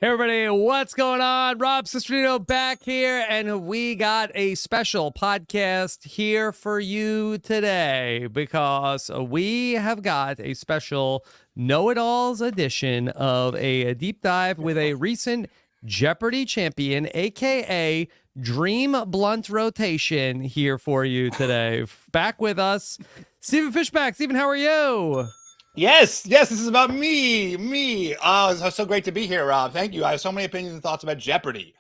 Hey everybody, what's going on? Rob Cesternino back here, and we got a special podcast here for you today because we have got a special know-it-alls edition of a deep dive with a recent Jeopardy champion, aka Dream Blunt Rotation, here for you today. Back with us, Stephen Fishbach. Stephen, how are you? Yes, this is about me. Oh, it's so great to be here, Rob. Thank you. I have so many opinions and thoughts about Jeopardy.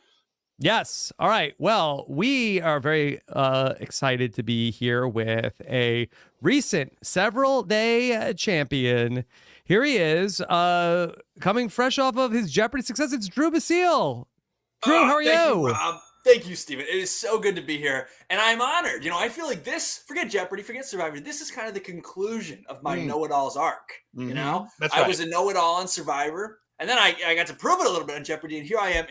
Yes. All right. Well, we are very excited to be here with a recent several-day champion. Here he is, coming fresh off of his Jeopardy success. It's Drew Basile. Drew, how are you? Thank you, Rob. Thank you, Stephen. It is so good to be here, and I'm honored. I feel like this, forget Jeopardy, forget Survivor, this is kind of the conclusion of my know-it-alls arc, That's I right. was a know-it-all on Survivor, and then I got to prove it a little bit on Jeopardy, and here I am,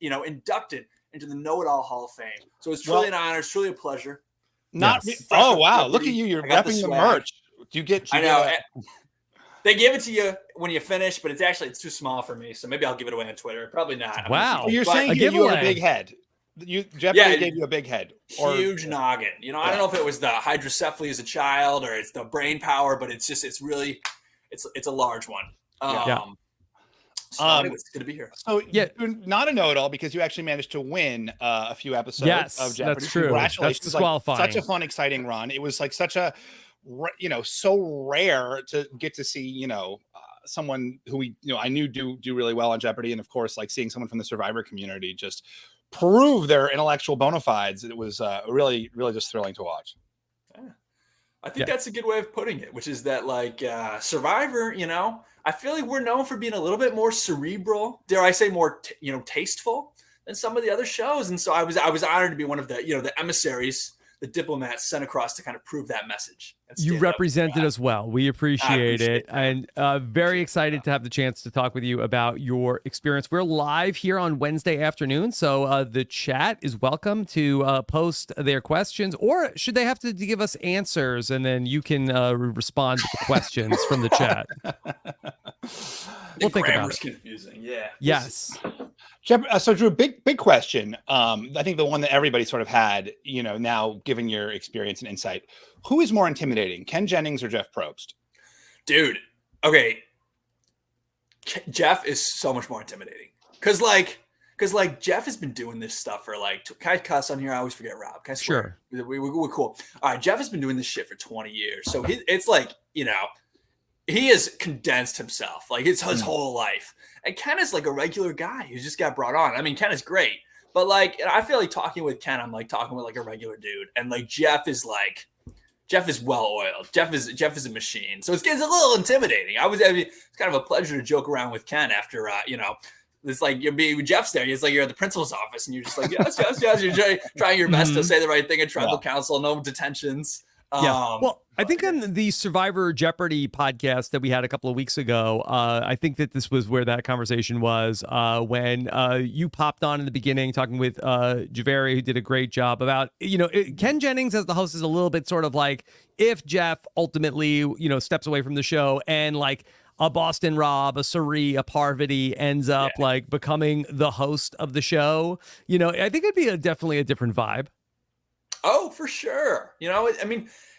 inducted into the Know-It-All Hall of Fame. So it's truly an honor. It's truly a pleasure. Oh, wow. Look at you. You're repping the merch. I know. They give it to you when you finish, but it's too small for me, so maybe I'll give it away on Twitter. Probably not. Wow. You're saying you have a big head. Jeopardy gave you a big head. Huge noggin. I don't know if it was the hydrocephaly as a child or it's the brain power, but it's a large one. So it's good to be here. So you're not a know-it-all because you actually managed to win a few episodes of Jeopardy. That's true. Congratulations. That's disqualifying. Such a fun, exciting run. It was like such a, so rare to get to see, someone who I knew do really well on Jeopardy. And of course, like seeing someone from the Survivor community just prove their intellectual bona fides. It was really, really just thrilling to watch. Yeah. I think that's a good way of putting it, which is that Survivor, I feel like we're known for being a little bit more cerebral, dare I say more, tasteful than some of the other shows. And so I was honored to be one of the, the emissaries, the diplomats sent across to kind of prove that message. You represented us well. We appreciate it. And very excited to have the chance to talk with you about your experience. We're live here on Wednesday afternoon, so the chat is welcome to post their questions, or should they have to give us answers and then you can respond to the questions from the chat? We'll think about it. Confusing. Yeah. Yes. So Drew, big question. I think the one that everybody sort of had, now given your experience and insight, who is more intimidating, Ken Jennings or Jeff Probst? Dude, okay. Jeff is so much more intimidating because Jeff has been doing this stuff for can I cuss on here? I always forget Rob. Can I swear? Sure. We're cool. All right. Jeff has been doing this shit for 20 years. So it's he has condensed himself, it's his whole life. And Ken is a regular guy who just got brought on. I mean, Ken is great, but I feel like talking with Ken, I'm talking with a regular dude. And Jeff is well oiled. Jeff is a machine. So it's a little intimidating. It's kind of a pleasure to joke around with Ken after, it's you're being Jeff's there. It's you're at the principal's office and you're just yes. You're trying your best to say the right thing at tribal council, no detentions. Well, I think on the Survivor Jeopardy podcast that we had a couple of weeks ago, I think that this was where that conversation was when you popped on in the beginning talking with Javari, who did a great job about, Ken Jennings as the host is a little bit sort of if Jeff ultimately, steps away from the show and a Boston Rob, a Sari, a Parvati ends up becoming the host of the show, I think it'd be definitely a different vibe. Oh, for sure.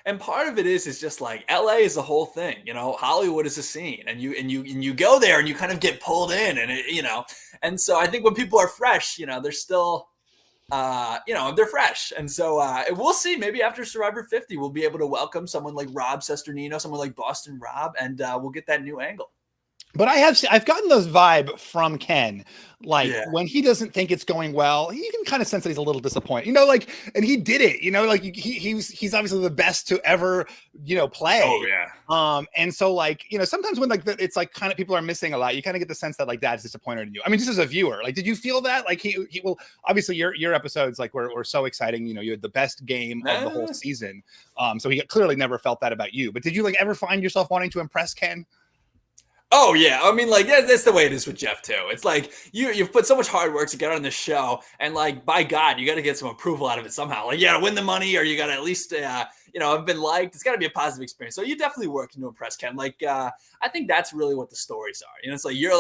And part of it is just LA is the whole thing, Hollywood is a scene and you go there and you kind of get pulled in and and so I think when people are fresh, they're still, they're fresh. And so we'll see, maybe after Survivor 50, we'll be able to welcome someone like Rob Cesternino, someone like Boston Rob, and we'll get that new angle. But I've gotten those vibe from Ken, when he doesn't think it's going well, you can kind of sense that he's a little disappointed, and he did it, he's obviously the best to ever, play. Oh yeah. And so sometimes when it's kind of people are missing a lot, you kind of get the sense that Dad's disappointed in you. I mean, just as a viewer, did you feel that? He will obviously your episodes were so exciting, you had the best game of the whole season. So he clearly never felt that about you. But did you ever find yourself wanting to impress Ken? Oh yeah, I mean, that's the way it is with Jeff too. It's you've put so much hard work to get on this show, and by God, you got to get some approval out of it somehow. You got to win the money, or you got to at least, have been liked. It's got to be a positive experience. So you definitely working to impress Ken. I think that's really what the stories are. It's you're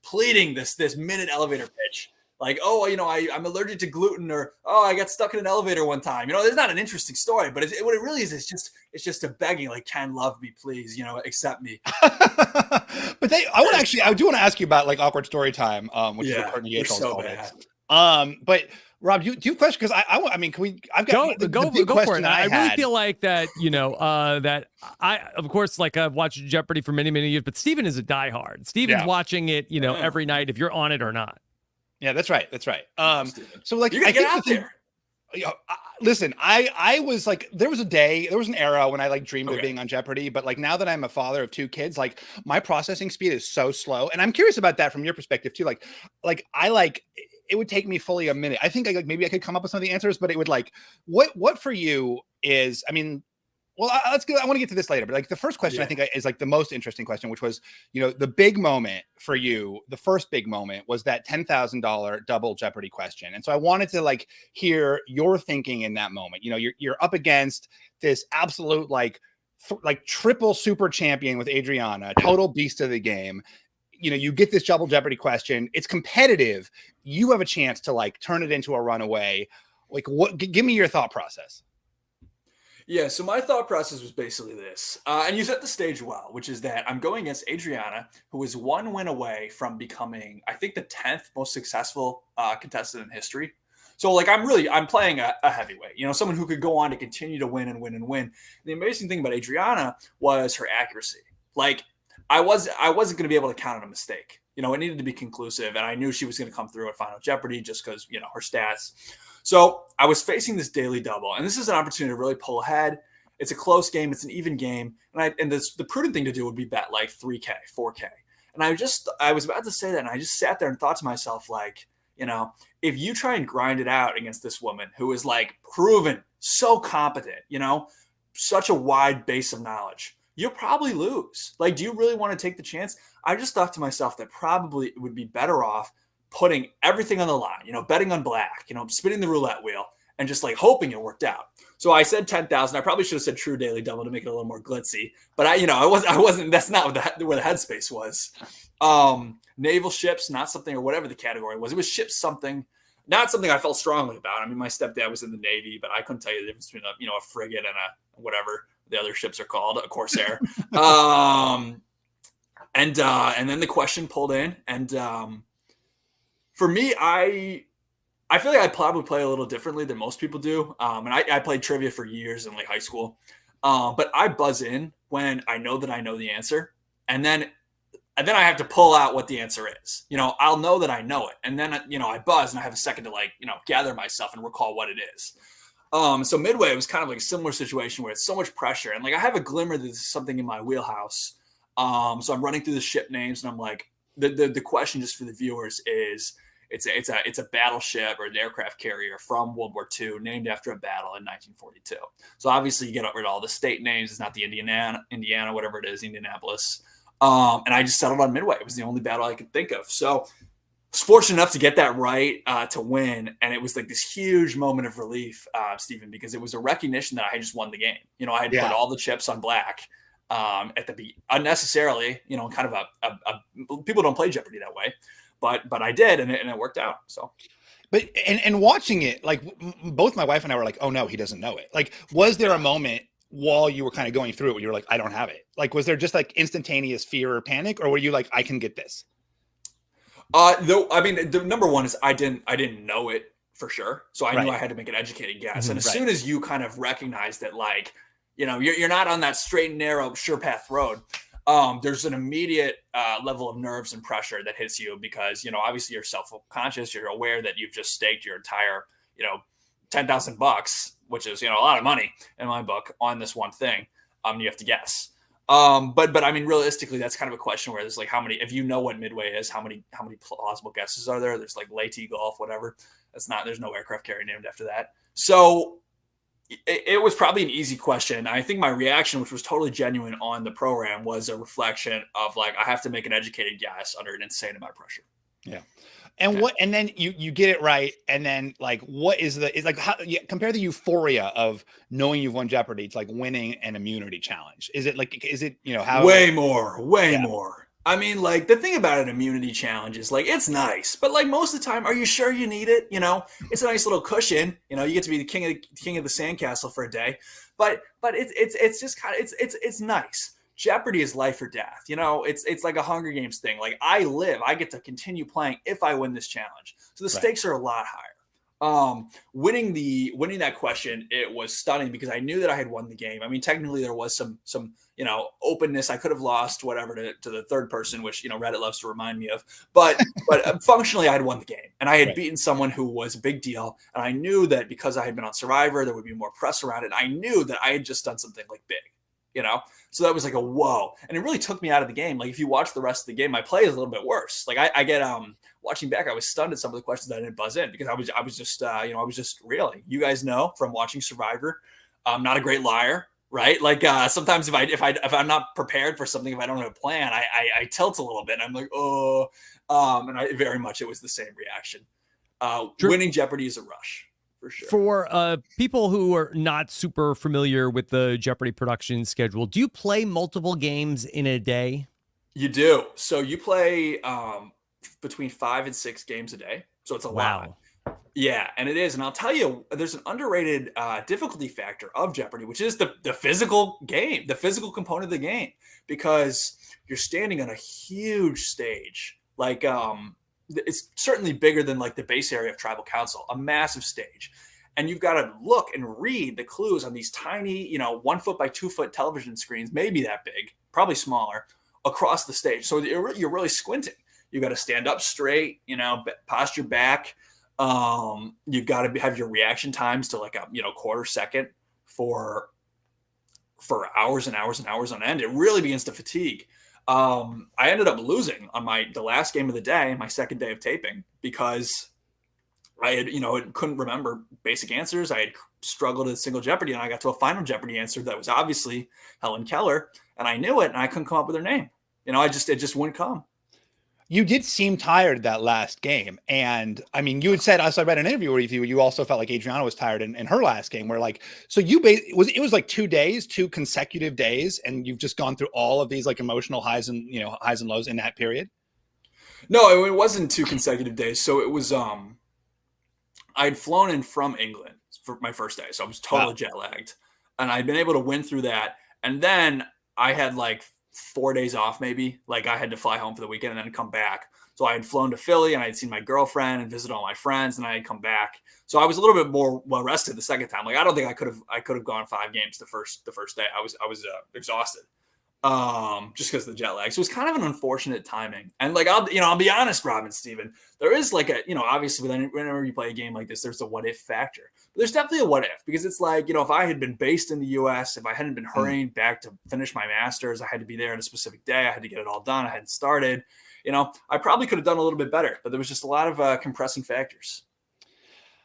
pleading this minute elevator pitch. Like, oh, I'm allergic to gluten, or oh, I got stuck in an elevator one time. There's not an interesting story, but what it really is, it's just a begging, like, Ken, love me, please, accept me. But I do want to ask you about like awkward story time, which is what Courtney Yates called it. But Rob, do you have a question? Because I mean, I've got go for it. I really feel like that, that I, of course, like I've watched Jeopardy for many, many years, but Stephen is a diehard. Stephen's watching it, every night, if you're on it or not. Yeah, that's right. So like, you're gonna get out there. Listen, I was like, there was an era when I like dreamed of being on Jeopardy, but like now that I'm a father of 2 kids, like my processing speed is so slow. And I'm curious about that from your perspective too. Like it would take me fully a minute. I think maybe I could come up with some of the answers, but it would like, what for you is, I mean, well, I want to get to this later, but like the first question I think is like the most interesting question, which was, the big moment for you. The first big moment was that $10,000 double Jeopardy question. And so I wanted to like hear your thinking in that moment. You're up against this absolute like triple super champion with Adriana, total beast of the game. You get this double Jeopardy question. It's competitive. You have a chance to like turn it into a runaway. Like give me your thought process. Yeah, so my thought process was basically this, and you set the stage well, which is that I'm going against Adriana, who is 1 win away from becoming, I think, the 10th most successful contestant in history. So, like, I'm playing a heavyweight, someone who could go on to continue to win and win and win. And the amazing thing about Adriana was her accuracy. Like, I wasn't going to be able to count on a mistake. It needed to be conclusive, and I knew she was going to come through at Final Jeopardy just because, her stats. So I was facing this daily double, and this is an opportunity to really pull ahead. It's a close game. It's an even game. And the prudent thing to do would be bet like 3K, 4K. And I was about to say that, and I just sat there and thought to myself, like, if you try and grind it out against this woman who is like proven so competent, such a wide base of knowledge, you'll probably lose. Like, do you really want to take the chance? I just thought to myself that probably it would be better off putting everything on the line, betting on black, spinning the roulette wheel and just like hoping it worked out. So I said 10,000. I probably should have said true daily double to make it a little more glitzy, but I wasn't, that's not where the headspace was. Naval ships, not something, or whatever the category was. It was ships something, not something I felt strongly about. I mean, my stepdad was in the Navy, but I couldn't tell you the difference between a frigate and a whatever the other ships are called, a Corsair. And then the question pulled in, and for me, I feel like I probably play a little differently than most people do. And I played trivia for years in like high school. But I buzz in when I know that I know the answer. And then I have to pull out what the answer is. I'll know that I know it. And then, I buzz and I have a second to like, gather myself and recall what it is. So midway, it was kind of like a similar situation where it's so much pressure. And like, I have a glimmer that this is something in my wheelhouse. So I'm running through the ship names and I'm like, the question just for the viewers is, it's a battleship or an aircraft carrier from World War II named after a battle in 1942. So obviously you get rid of all the state names. It's not the Indiana, whatever it is, Indianapolis. And I just settled on Midway. It was the only battle I could think of. So I was fortunate enough to get that right to win. And it was like this huge moment of relief, Stephen, because it was a recognition that I had just won the game. I had put all the chips on black at the unnecessarily, kind of a people don't play Jeopardy that way. But I did, and it worked out. So, but and watching it, like both my wife and I were like, oh no, he doesn't know it. Like, was there a moment while you were kind of going through it where you were like, I don't have it? Like, was there just like instantaneous fear or panic, or were you like, I can get this? Though, I mean, the number one is I didn't know it for sure, so I knew I had to make an educated guess. And as soon as you kind of recognize that, like, you're not on that straight and narrow sure path road. There's an immediate level of nerves and pressure that hits you because, obviously you're self-conscious. You're aware that you've just staked your entire, $10,000, which is, a lot of money in my book on this one thing. You have to guess. But I mean, realistically, that's kind of a question where there's like, how many, if you know what Midway is, how many plausible guesses are there? There's like Leyte Gulf, whatever. There's no aircraft carrier named after that. So it was probably an easy question. I think my reaction, which was totally genuine on the program, was a reflection of like, I have to make an educated guess under an insane amount of pressure. Yeah. And and then you get it right. And then like, what is how compare the euphoria of knowing you've won Jeopardy to like winning an immunity challenge? Is it, how? Way more. I mean, like, the thing about an immunity challenge is, like, it's nice, but, like, most of the time, are you sure you need it? You know, it's a nice little cushion. You know, you get to be the king of the sandcastle for a day, but it's just kind of it's nice. Jeopardy is life or death. You know, it's like a Hunger Games thing. Like, I get to continue playing if I win this challenge, so the stakes are a lot higher. Winning that question, it was stunning because I knew that I had won the game. I mean, technically there was some openness. I could have lost whatever to the third person, which Reddit loves to remind me of, but functionally I had won the game and I had beaten someone who was a big deal, and I knew that because I had been on Survivor there would be more press around it. I knew that I had just done something like big, so that was like a whoa, and it really took me out of the game. Like, if you watch the rest of the game, my play is a little bit worse. Like, I get watching back, I was stunned at some of the questions I didn't buzz in because I was just reeling. You guys know from watching Survivor, I'm not a great liar, right? Like, sometimes if I'm not prepared for something, if I don't have a plan, I tilt a little bit. And I'm like, oh, and it was the same reaction. Winning Jeopardy is a rush. For sure. For people who are not super familiar with the Jeopardy production schedule, do you play multiple games in a day? You do. So you play between 5 and 6 games a day. So it's a lot. Yeah, and it is. And I'll tell you, there's an underrated difficulty factor of Jeopardy, which is the physical game, the physical component of the game, because you're standing on a huge stage. Like, it's certainly bigger than like the base area of Tribal Council, a massive stage. And you've got to look and read the clues on these tiny, 1 foot by 2 foot television screens, maybe that big, probably smaller, across the stage. So you're really squinting. You've got to stand up straight, posture back. You've got to have your reaction times to like a, quarter second for hours and hours and hours on end. It really begins to fatigue. I ended up losing on the last game of the day, my second day of taping, because I had, couldn't remember basic answers. I had struggled at single Jeopardy, and I got to a final Jeopardy answer that was obviously Helen Keller, and I knew it, and I couldn't come up with her name. It just wouldn't come. You did seem tired that last game. And I mean, you had said, I read an interview with you, you also felt like Adriana was tired in her last game, where like, so it was like 2 days, 2 consecutive days. And you've just gone through all of these like emotional highs and lows in that period. No, it wasn't 2 consecutive days. So it was, I'd flown in from England for my first day. So I was totally jet lagged, and I'd been able to win through that. And then I had like 4 days off, maybe. Like, I had to fly home for the weekend and then come back. So I had flown to Philly, and I had seen my girlfriend and visited all my friends, and I had come back. So I was a little bit more well rested the second time. Like, I don't think I could have gone 5 games the first day. I was exhausted. Just because of the jet lag. So it was kind of an unfortunate timing. And like, I'll be honest, Rob and Stephen, there is like obviously whenever you play a game like this, there's a what if factor. But there's definitely a what if, because it's like, if I had been based in the US, if I hadn't been hurrying back to finish my master's, I had to be there on a specific day. I had to get it all done. I hadn't started, I probably could have done a little bit better, but there was just a lot of compressing factors.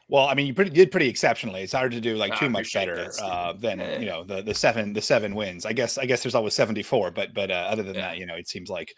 Well, I mean, you did pretty exceptionally. It's hard to do like too much better than the 7 wins. I guess there's always 74, but other than that, it seems like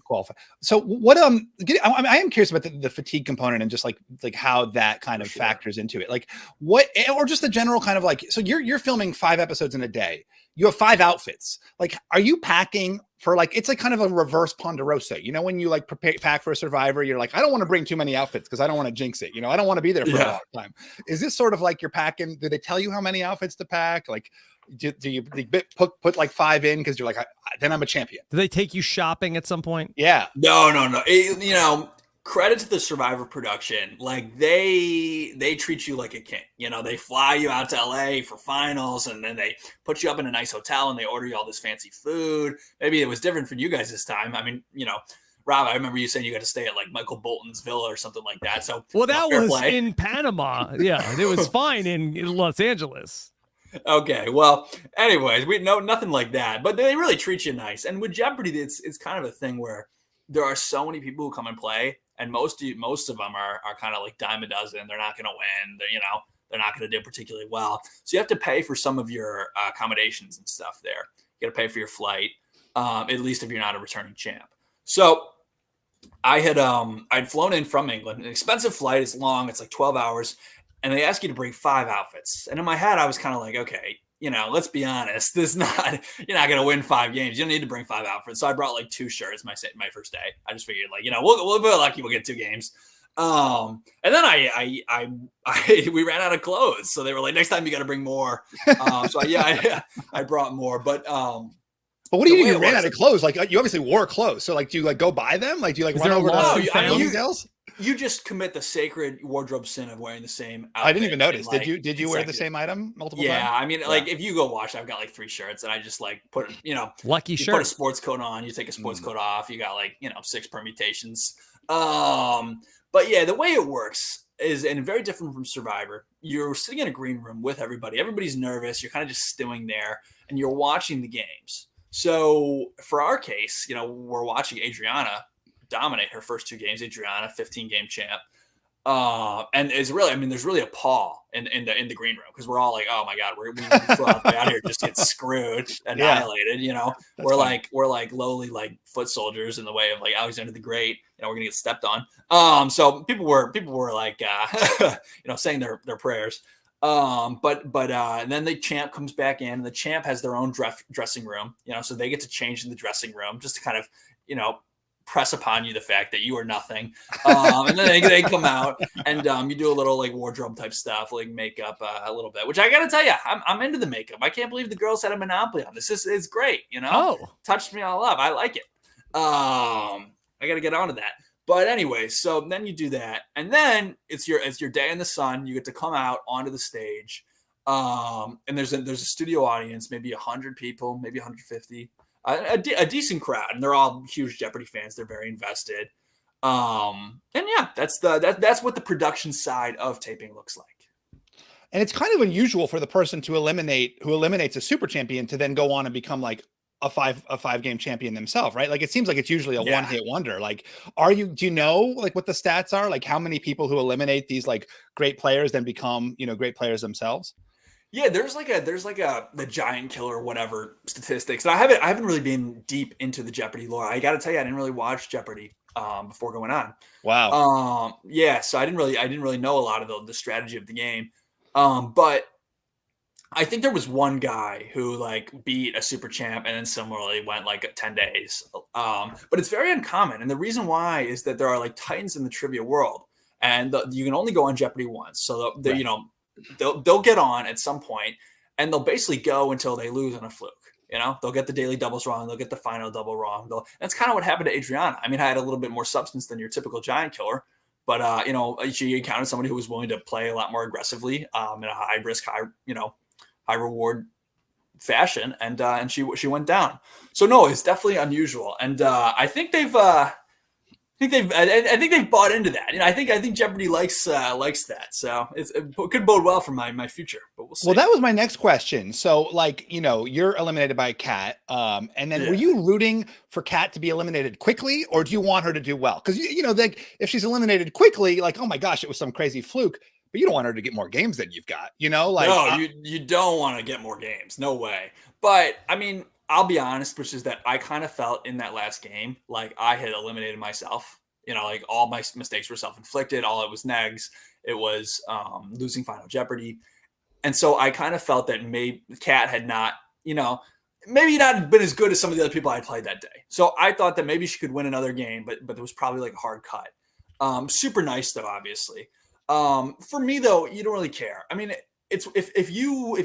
qualify. So what I am curious about the fatigue component and just like how that kind of factors into it. Like what, or just the general kind of like, so you're filming 5 episodes in a day. You have 5 outfits. Like, are you packing for like, it's like kind of a reverse Ponderosa, when you like pack for a Survivor, you're like, I don't want to bring too many outfits because I don't want to jinx it. I don't want to be there for a long time. Is this sort of like you're packing? Do they tell you how many outfits to pack? Like, do you put like 5 in because you're like, then I'm a champion? Do they take you shopping at some point? Yeah. No. Credit to the Survivor production. Like, they treat you like a king. They fly you out to LA for finals, and then they put you up in a nice hotel, and they order you all this fancy food. Maybe it was different for you guys this time. I mean, Rob, I remember you saying you got to stay at like Michael Bolton's villa or something like that. So, well, that was in Panama. Yeah, it was fine in Los Angeles. Okay, well, anyways, nothing like that, but they really treat you nice. And with Jeopardy, it's kind of a thing where there are so many people who come and play, and most of them are kind of like dime a dozen. They're not going to win. They're not going to do particularly well. So you have to pay for some of your accommodations and stuff there. You got to pay for your flight, at least if you're not a returning champ. So I'd flown in from England. An expensive flight is long. It's like 12 hours. And they ask you to bring 5 outfits. And in my head, I was kind of like, okay, let's be honest. You're not going to win 5 games. You don't need to bring 5 outfits. So I brought like 2 shirts my first day. I just figured like, we'll be lucky. We'll get 2 games. And then we ran out of clothes. So they were like, next time you got to bring more. I brought more, but what do you do? You ran out of clothes. Like you obviously wore clothes. So like, do you like go buy them? Like, do you like run over to you just commit the sacred wardrobe sin of wearing the same outfit. I didn't even notice. Like, did you wear the same item multiple times? Yeah. I mean, like if you go wash, I've got like 3 shirts and I just like put, lucky shirt. Put a sports coat on, you take a sports coat off. You got like, 6 permutations. But yeah, the way it works is, and very different from Survivor. You're sitting in a green room with everybody. Everybody's nervous. You're kind of just stewing there and you're watching the games. So for our case, we're watching Adriana dominate her first 2 games. Adriana, 15-game champ. And it's really, there's really a pall in the green room because we're all like, oh my God, we out here just get screwed, annihilated. We're like lowly like foot soldiers in the way of like Alexander the Great. We're gonna get stepped on. So people were like, saying their prayers. But then the champ comes back in, and the champ has their own dressing room. So they get to change in the dressing room just to kind of, press upon you the fact that you are nothing. And then they come out and you do a little like wardrobe type stuff, like makeup a little bit, which I got to tell you, I'm into the makeup. I can't believe the girls had a monopoly on this. It's great. Touched me all up. I like it. I got to get onto that. But anyway, so then you do that. And then it's your day in the sun. You get to come out onto the stage. And there's a studio audience, maybe 100 people, maybe 150. A decent crowd, and they're all huge Jeopardy fans. They're very invested. And yeah, that's what the production side of taping looks like. And it's kind of unusual for the person who eliminates a super champion to then go on and become like a 5-game champion themselves, right? Like it seems like it's usually a one-hit wonder. Like, do you know like what the stats are? Like how many people who eliminate these like great players then become, great players themselves? Yeah, there's like the giant killer or whatever statistics. And I haven't really been deep into the Jeopardy lore. I got to tell you, I didn't really watch Jeopardy before going on. Wow. So I didn't really know a lot of the strategy of the game. But I think there was one guy who like beat a super champ and then similarly went like 10 days. But it's very uncommon. And the reason why is that there are like titans in the trivia world, and you can only go on Jeopardy once. So they'll get on at some point and they'll basically go until they lose on a fluke. They'll get the daily doubles wrong. They'll get the final double wrong. That's kind of what happened to Adriana. I had a little bit more substance than your typical giant killer, but she encountered somebody who was willing to play a lot more aggressively in a high risk, high reward fashion. And she went down. So no, it's definitely unusual. And I think they've bought into that. I think Jeopardy likes that. So it could bode well for my future, but we'll see. Well, that was my next question. So like, you're eliminated by Kat. And then were you rooting for Kat to be eliminated quickly, or do you want her to do well? Because, like if she's eliminated quickly, like, oh my gosh, it was some crazy fluke, but you don't want her to get more games than you've got, like. No, you don't want to get more games. No way. But I'll be honest, which is that I kind of felt in that last game like I had eliminated myself. Like all my mistakes were self-inflicted. All it was negs. It was losing Final Jeopardy. And so I kind of felt that maybe Kat had not, maybe not been as good as some of the other people I played that day. So I thought that maybe she could win another game, but there was probably like a hard cut. Super nice though, obviously. For me though, you don't really care. It's if you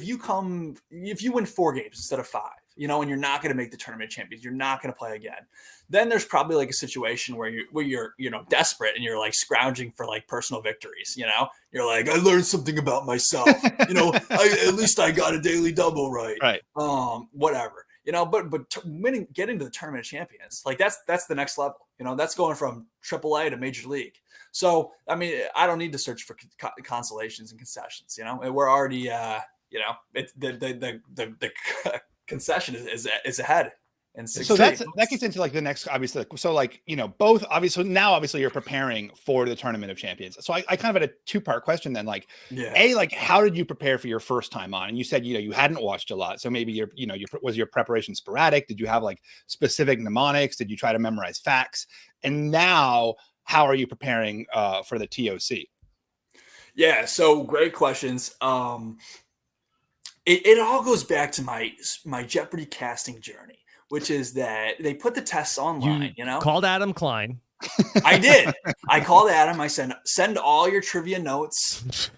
win 4 games instead of 5, and you're not going to make the tournament of champions, you're not going to play again. Then there's probably like a situation where you're desperate and you're like scrounging for like personal victories. You're like, I learned something about myself. At least I got a daily double right. Right. Whatever. Getting to the tournament of champions, like that's the next level. That's going from AAA to Major League. So I don't need to search for consolations and concessions. We're already it's the concession is ahead. And so that gets into like the next, obviously. So like, both obviously now, obviously you're preparing for the Tournament of Champions. So I kind of had a 2-part question then, like, like, how did you prepare for your first time on? And you said, you hadn't watched a lot. So maybe was your preparation sporadic? Did you have like specific mnemonics? Did you try to memorize facts? And now how are you preparing for the TOC? Yeah. So great questions. it all goes back to my Jeopardy casting journey, which is that they put the tests online. You know, called Adam Klein. I did. I called Adam. I said, send all your trivia notes.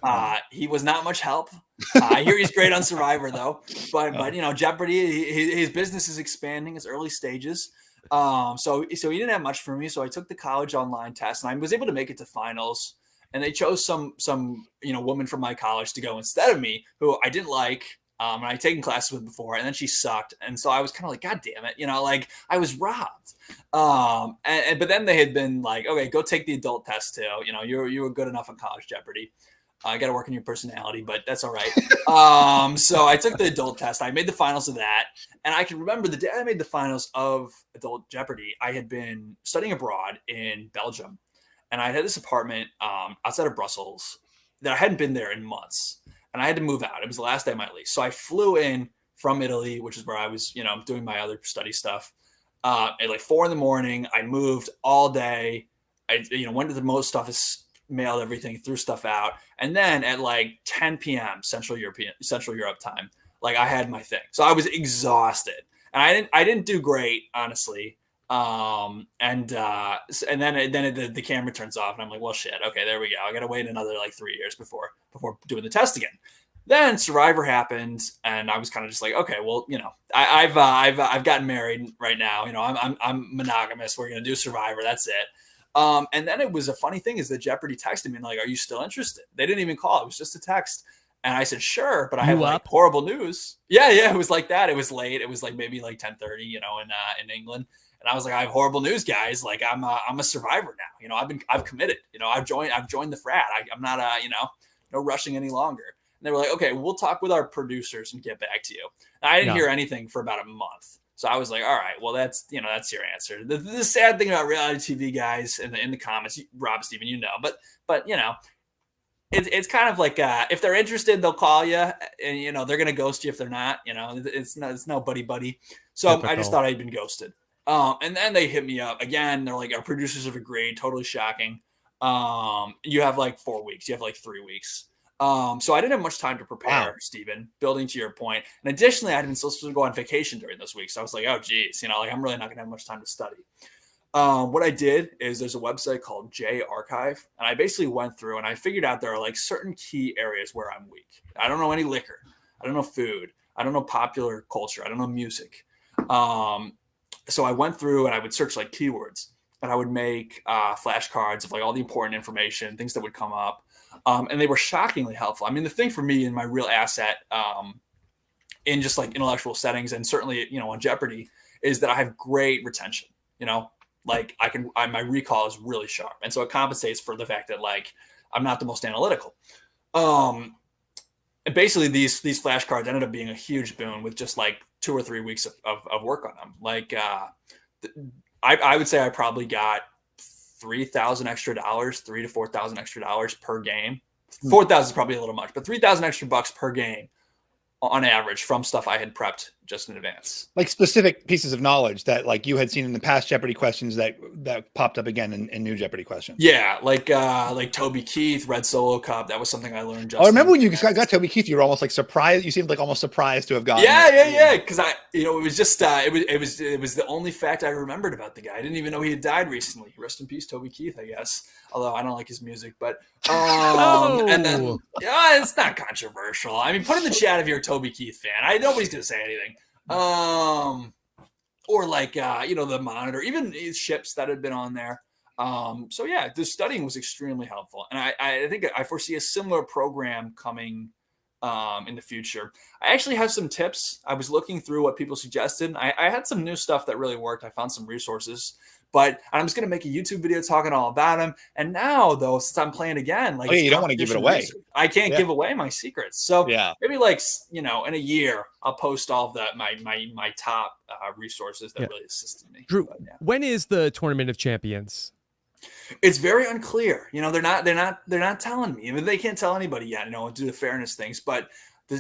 He was not much help. I hear he's great on Survivor though. But you know, Jeopardy, his business is expanding. It's early stages. So he didn't have much for me. So I took the college online test, and I was able to make it to finals. And they chose some woman from my college to go instead of me, who I didn't like. And I'd taken classes with before, and then she sucked. And so I was kind of like, God damn it. You know, like I was robbed. But then they had been like, okay, go take the adult test too. You know, you were good enough on college Jeopardy. I got to work on your personality, but that's all right. So I took the adult test. I made the finals of that. And I can remember the day I made the finals of adult Jeopardy, I had been studying abroad in Belgium. And I had this apartment outside of Brussels that I hadn't been there in months. And I had to move out. It was the last day of my lease. So I flew in from Italy, which is where I was, doing my other study stuff. At like 4 a.m, I moved all day. I, went to the post office, mailed everything, threw stuff out. And then at like 10 p.m. Central Europe time, like I had my thing. So I was exhausted. And I didn't do great, honestly. And then the camera turns off, and I'm like, well, shit. Okay, there we go. I got to wait another like 3 years before doing the test again. Then Survivor happened, and I was kind of just like, okay, well, I've gotten married right now. I'm monogamous. We're gonna do Survivor. That's it. And then it was a funny thing is that Jeopardy texted me and like, are you still interested? They didn't even call. It was just a text. And I said, sure, but I have like horrible news. Yeah. It was like that. It was late. It was like maybe like 10:30, in England. And I was like, I have horrible news, guys. Like I'm a survivor now. I've committed. I've joined the frat. I'm not no rushing any longer. And they were like, okay, we'll talk with our producers and get back to you. And I didn't hear anything for about a month. So I was like, all right, well, that's your answer. The sad thing about reality TV guys in the comments, Rob, Stephen, but it's kind of like if they're interested, they'll call you, and they're gonna ghost you if they're not. It's no buddy. So typical. I just thought I'd been ghosted. And then they hit me up again. They're like, our producers have agreed. Totally shocking. You have like 4 weeks. You have like 3 weeks. So I didn't have much time to prepare, Stephen, building to your point. And additionally, I had been supposed to go on vacation during those weeks. So I was like, oh, geez, I'm really not going to have much time to study. What I did is there's a website called J Archive. And I basically went through and I figured out there are like certain key areas where I'm weak. I don't know any liquor. I don't know food. I don't know popular culture. I don't know music. So I went through and I would search like keywords. And I would make flashcards of like all the important information, things that would come up. And they were shockingly helpful. I mean, the thing for me and my real asset in just like intellectual settings and certainly, on Jeopardy is that I have great retention, like my recall is really sharp. And so it compensates for the fact that like, I'm not the most analytical. And basically these flashcards ended up being a huge boon with just like 2 or 3 weeks of work on them. Like I would say I probably got $3,000 extra dollars, $3,000 to $4,000 extra dollars per game. 4,000 is probably a little much, but 3,000 extra bucks per game on average from stuff I had prepped just in advance. Like specific pieces of knowledge that like you had seen in the past Jeopardy questions that popped up again in new Jeopardy questions. Yeah, like Toby Keith, Red Solo Cup. That was something I learned. Just I remember when you got Toby Keith, you were almost like surprised. You seemed like almost surprised to have gotten. Yeah. Because it was just it was the only fact I remembered about the guy. I didn't even know he had died recently. Rest in peace, Toby Keith. I guess. Although I don't like his music, but and then it's not controversial. I mean, put in the chat if you're a Toby Keith fan. Nobody's gonna say anything. Or like the Monitor, even ships that had been on there. So yeah, the studying was extremely helpful, and I think I foresee a similar program coming in the future. I actually have some tips. I was looking through what people suggested. I had some new stuff that really worked. I found some resources. But I'm just going to make a YouTube video talking all about him. And now, though, since I'm playing again, like you don't want to give it away. I can't give away my secrets. So maybe like in a year, I'll post all of my top resources that really assisted me. Drew, when is the Tournament of Champions? It's very unclear. They're not telling me. I mean, they can't tell anybody yet. Due to fairness things, but.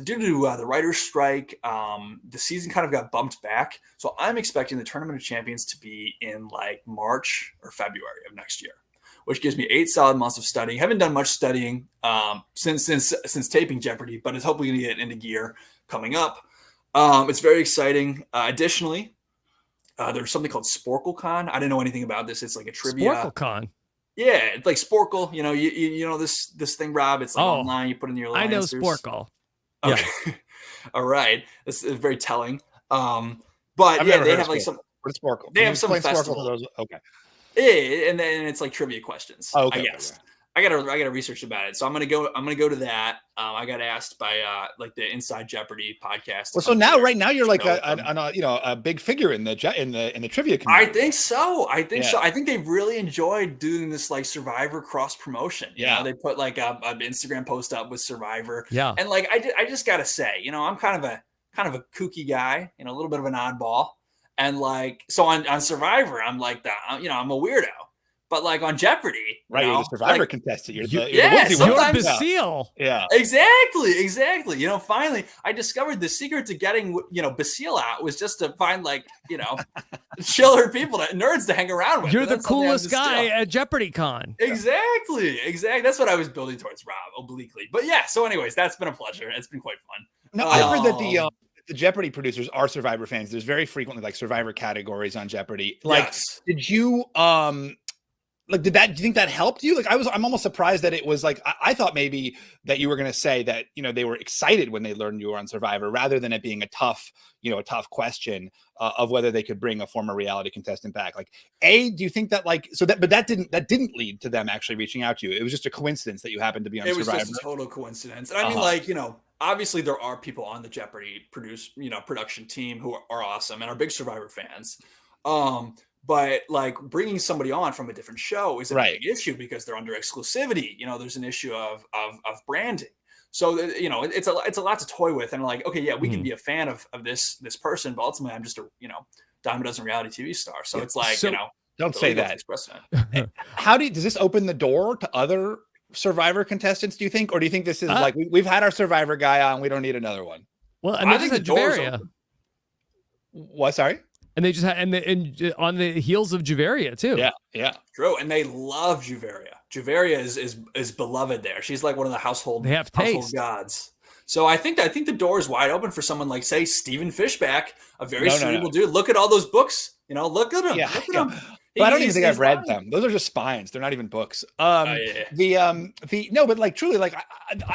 Due to the writer's strike, the season kind of got bumped back. So I'm expecting the Tournament of Champions to be in like March or February of next year, which gives me 8 solid months of studying. Haven't done much studying since taping Jeopardy, but it's hopefully going to get into gear coming up. It's very exciting. Additionally, there's something called SporkleCon. I didn't know anything about this. It's like a trivia. SporkleCon. Yeah, it's like Sporkle. You know, you know this thing, Rob. It's like online. You put in your answers. I know Sporkle. Okay. Yeah. All right. This is very telling. But yeah, they have like some. What is Sporkle? They have some festival. Okay. Yeah, and then it's like trivia questions. Oh, okay, I guess. Okay. I gotta research about it. So I'm gonna go to that. I got asked by like the Inside Jeopardy podcast. Well, so right now you're like a big figure in the trivia community. I think so. I think they really enjoyed doing this like Survivor cross promotion. You know, they put like an Instagram post up with Survivor. Yeah. And like I just gotta say, you know, I'm kind of a kooky guy, you know, a little bit of an oddball. And like so on Survivor, I'm like I'm a weirdo. But like on Jeopardy, right? You're the Survivor contestant. You're Basile. Yeah, exactly. You know, finally, I discovered the secret to getting Basile out was just to find like chiller people, nerds to hang around with. You're the coolest guy at Jeopardy Con. Exactly. That's what I was building towards, Rob, obliquely. But yeah. So, anyways, that's been a pleasure. It's been quite fun. No, I've heard that the Jeopardy producers are Survivor fans. There's very frequently like Survivor categories on Jeopardy. Like, yes. Did you do you think that helped you? Like I'm almost surprised that it was like, I thought maybe that you were going to say that, they were excited when they learned you were on Survivor rather than it being a tough question of whether they could bring a former reality contestant back. Like, do you think that but that didn't lead to them actually reaching out to you? It was just a coincidence that you happened to be on Survivor. It was just a total coincidence. And I mean, obviously there are people on the Jeopardy production team who are awesome and are big Survivor fans. But like bringing somebody on from a different show is a big issue because they're under exclusivity. There's an issue of branding. So it's a lot to toy with. And like, okay, yeah, we can be a fan of this person, but ultimately I'm just a dime a dozen reality TV star. So it's like don't say that. Does this open the door to other Survivor contestants? Do you think, or do you think this is like we've had our Survivor guy on, we don't need another one? Well, I think the Jeopardy. What? Sorry. And they just had, and on the heels of Jeopardy too. Yeah, true. And they love Jeopardy. Jeopardy is beloved there. She's like one of the household gods. So I think the door is wide open for someone like, say, Stephen Fishbach, a very cerebral dude. Look at all those books. Look at him. Yeah, look at him. But I don't even think I've read them. Those are just spines. They're not even books. No, but like truly, like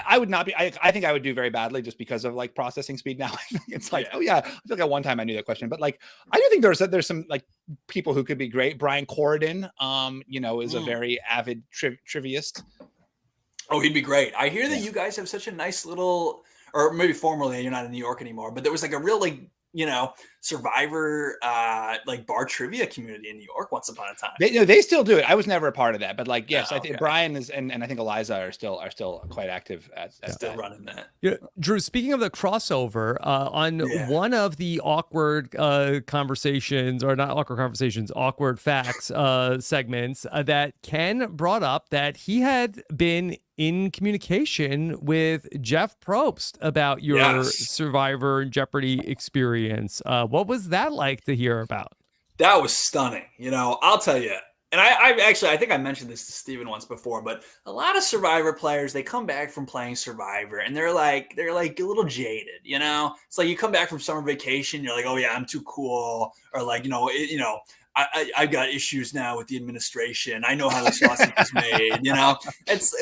I would not be. I think I would do very badly just because of like processing speed. Now it's like, I feel like at one time I knew that question, but like I do think there's some like people who could be great. Brian Corridan, is a very avid triviast. Oh, he'd be great. I hear that you guys have such a nice little, or maybe formerly you're not in New York anymore, but there was like a real like Survivor like bar trivia community in New York once upon a time. They still do it. I was never a part of that, but like I think Brian is and I think Eliza are still quite active at still running that. Yeah, Drew, speaking of the crossover, on one of the awkward conversations, or not awkward conversations, awkward facts segments, that Ken brought up that he had been in communication with Jeff Probst about your Survivor and Jeopardy experience. What was that like to hear about? That was stunning. I'll tell you. And I think I mentioned this to Stephen once before, but a lot of Survivor players, they come back from playing Survivor and they're like a little jaded, It's like you come back from summer vacation, you're like, oh yeah, I'm too cool. Or like, I've got issues now with the administration. I know how the sausage is made, It's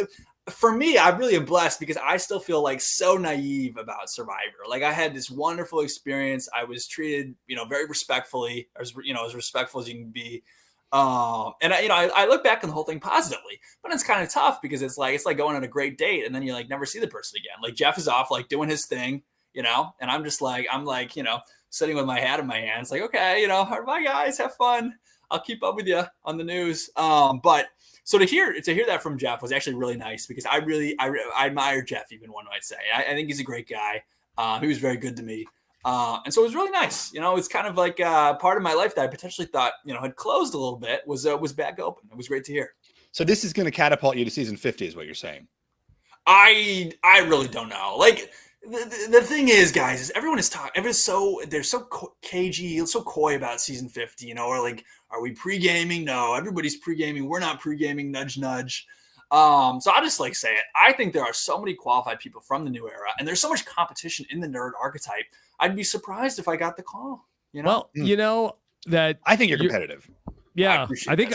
for me, I really am blessed because I still feel like so naive about Survivor. Like I had this wonderful experience. I was treated, very respectfully, as respectful as you can be. And I look back on the whole thing positively, but it's kind of tough because it's like going on a great date and then you like never see the person again. Like Jeff is off, like doing his thing, and I'm just like, sitting with my hat in my hands, like, okay, bye guys, have fun. I'll keep up with you on the news. But so to hear that from Jeff was actually really nice because I admire Jeff, even one might say. I think he's a great guy. He was very good to me. And so it was really nice. It's kind of like part of my life that I potentially thought, had closed a little bit was back open. It was great to hear. So this is going to catapult you to season 50 is what you're saying. I really don't know. Like the thing is, guys, is everyone is talking. They're so cagey, so coy about season 50, or like, are we pre-gaming? No, everybody's pre-gaming. We're not pre-gaming. Nudge, nudge. So I'll just like say it. I think there are so many qualified people from the new era, and there's so much competition in the nerd archetype. I'd be surprised if I got the call. Well, you know that I think you're competitive. Yeah, I think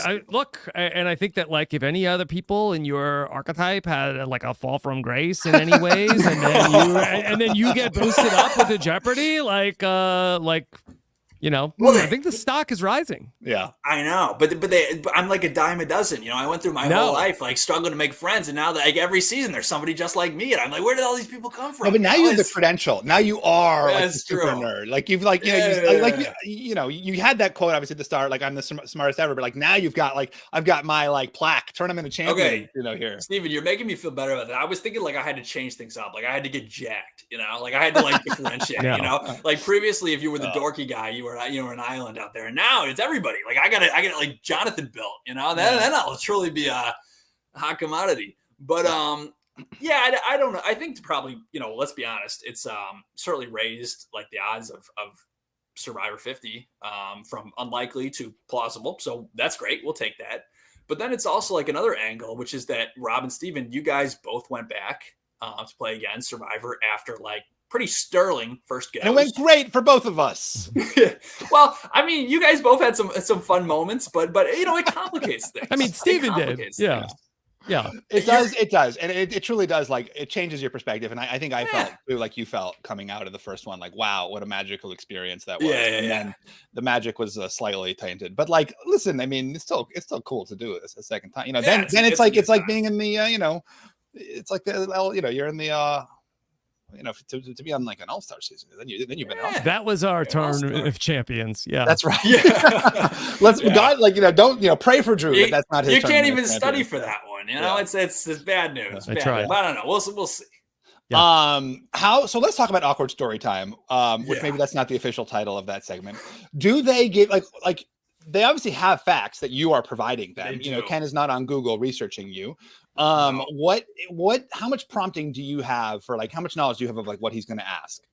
and I think that like if any other people in your archetype had like a fall from grace in any ways, and then you get boosted up with the Jeopardy, I think the stock is rising. Yeah, I know, but I'm like a dime a dozen. I went through my whole life like struggling to make friends, and now that like every season there's somebody just like me, and I'm like, where did all these people come from? No, but now you have the credential. Now you are like a super true. nerd. Like you've like you had that quote obviously at the start, like I'm the smartest ever. But like now you've got like I've got my like plaque, Tournament of Champions. Okay, here, Stephen, you're making me feel better about that. I was thinking like I had to change things up, like I had to get jacked. Like I had to like differentiate. Like previously, if you were the dorky guy, you were an island out there, and now it's everybody. Like I got like Jonathan built, then I'll truly be a hot commodity. But I don't know. I think to probably, let's be honest, it's certainly raised like the odds of Survivor 50 from unlikely to plausible. So that's great. We'll take that. But then it's also like another angle, which is that Rob and Stephen, you guys both went back to play again Survivor after like pretty sterling first goes. And it went great for both of us. Well, I mean, you guys both had some fun moments, but it complicates things. I mean, Stephen did. Yeah. Yeah. It does. And it truly does. Like it changes your perspective. And I think I felt too, like you felt coming out of the first one, like, wow, what a magical experience that was. And then the magic was slightly tainted. But like, listen, I mean, it's still cool to do this a second time. Then it's like being in the it's like you're in the to be on like an all-star season, then you've been on. That was our Tournament of Champions. Yeah, that's right. Yeah. God, don't pray for Drew. That's not his. You can't even study for that one. It's bad news. I tried. But I don't know. We'll see. Yeah. So let's talk about awkward story time, which maybe that's not the official title of that segment. Do they give like they obviously have facts that you are providing them. Ken is not on Google researching you. How much prompting do you have for like how much knowledge do you have of like what he's going to ask?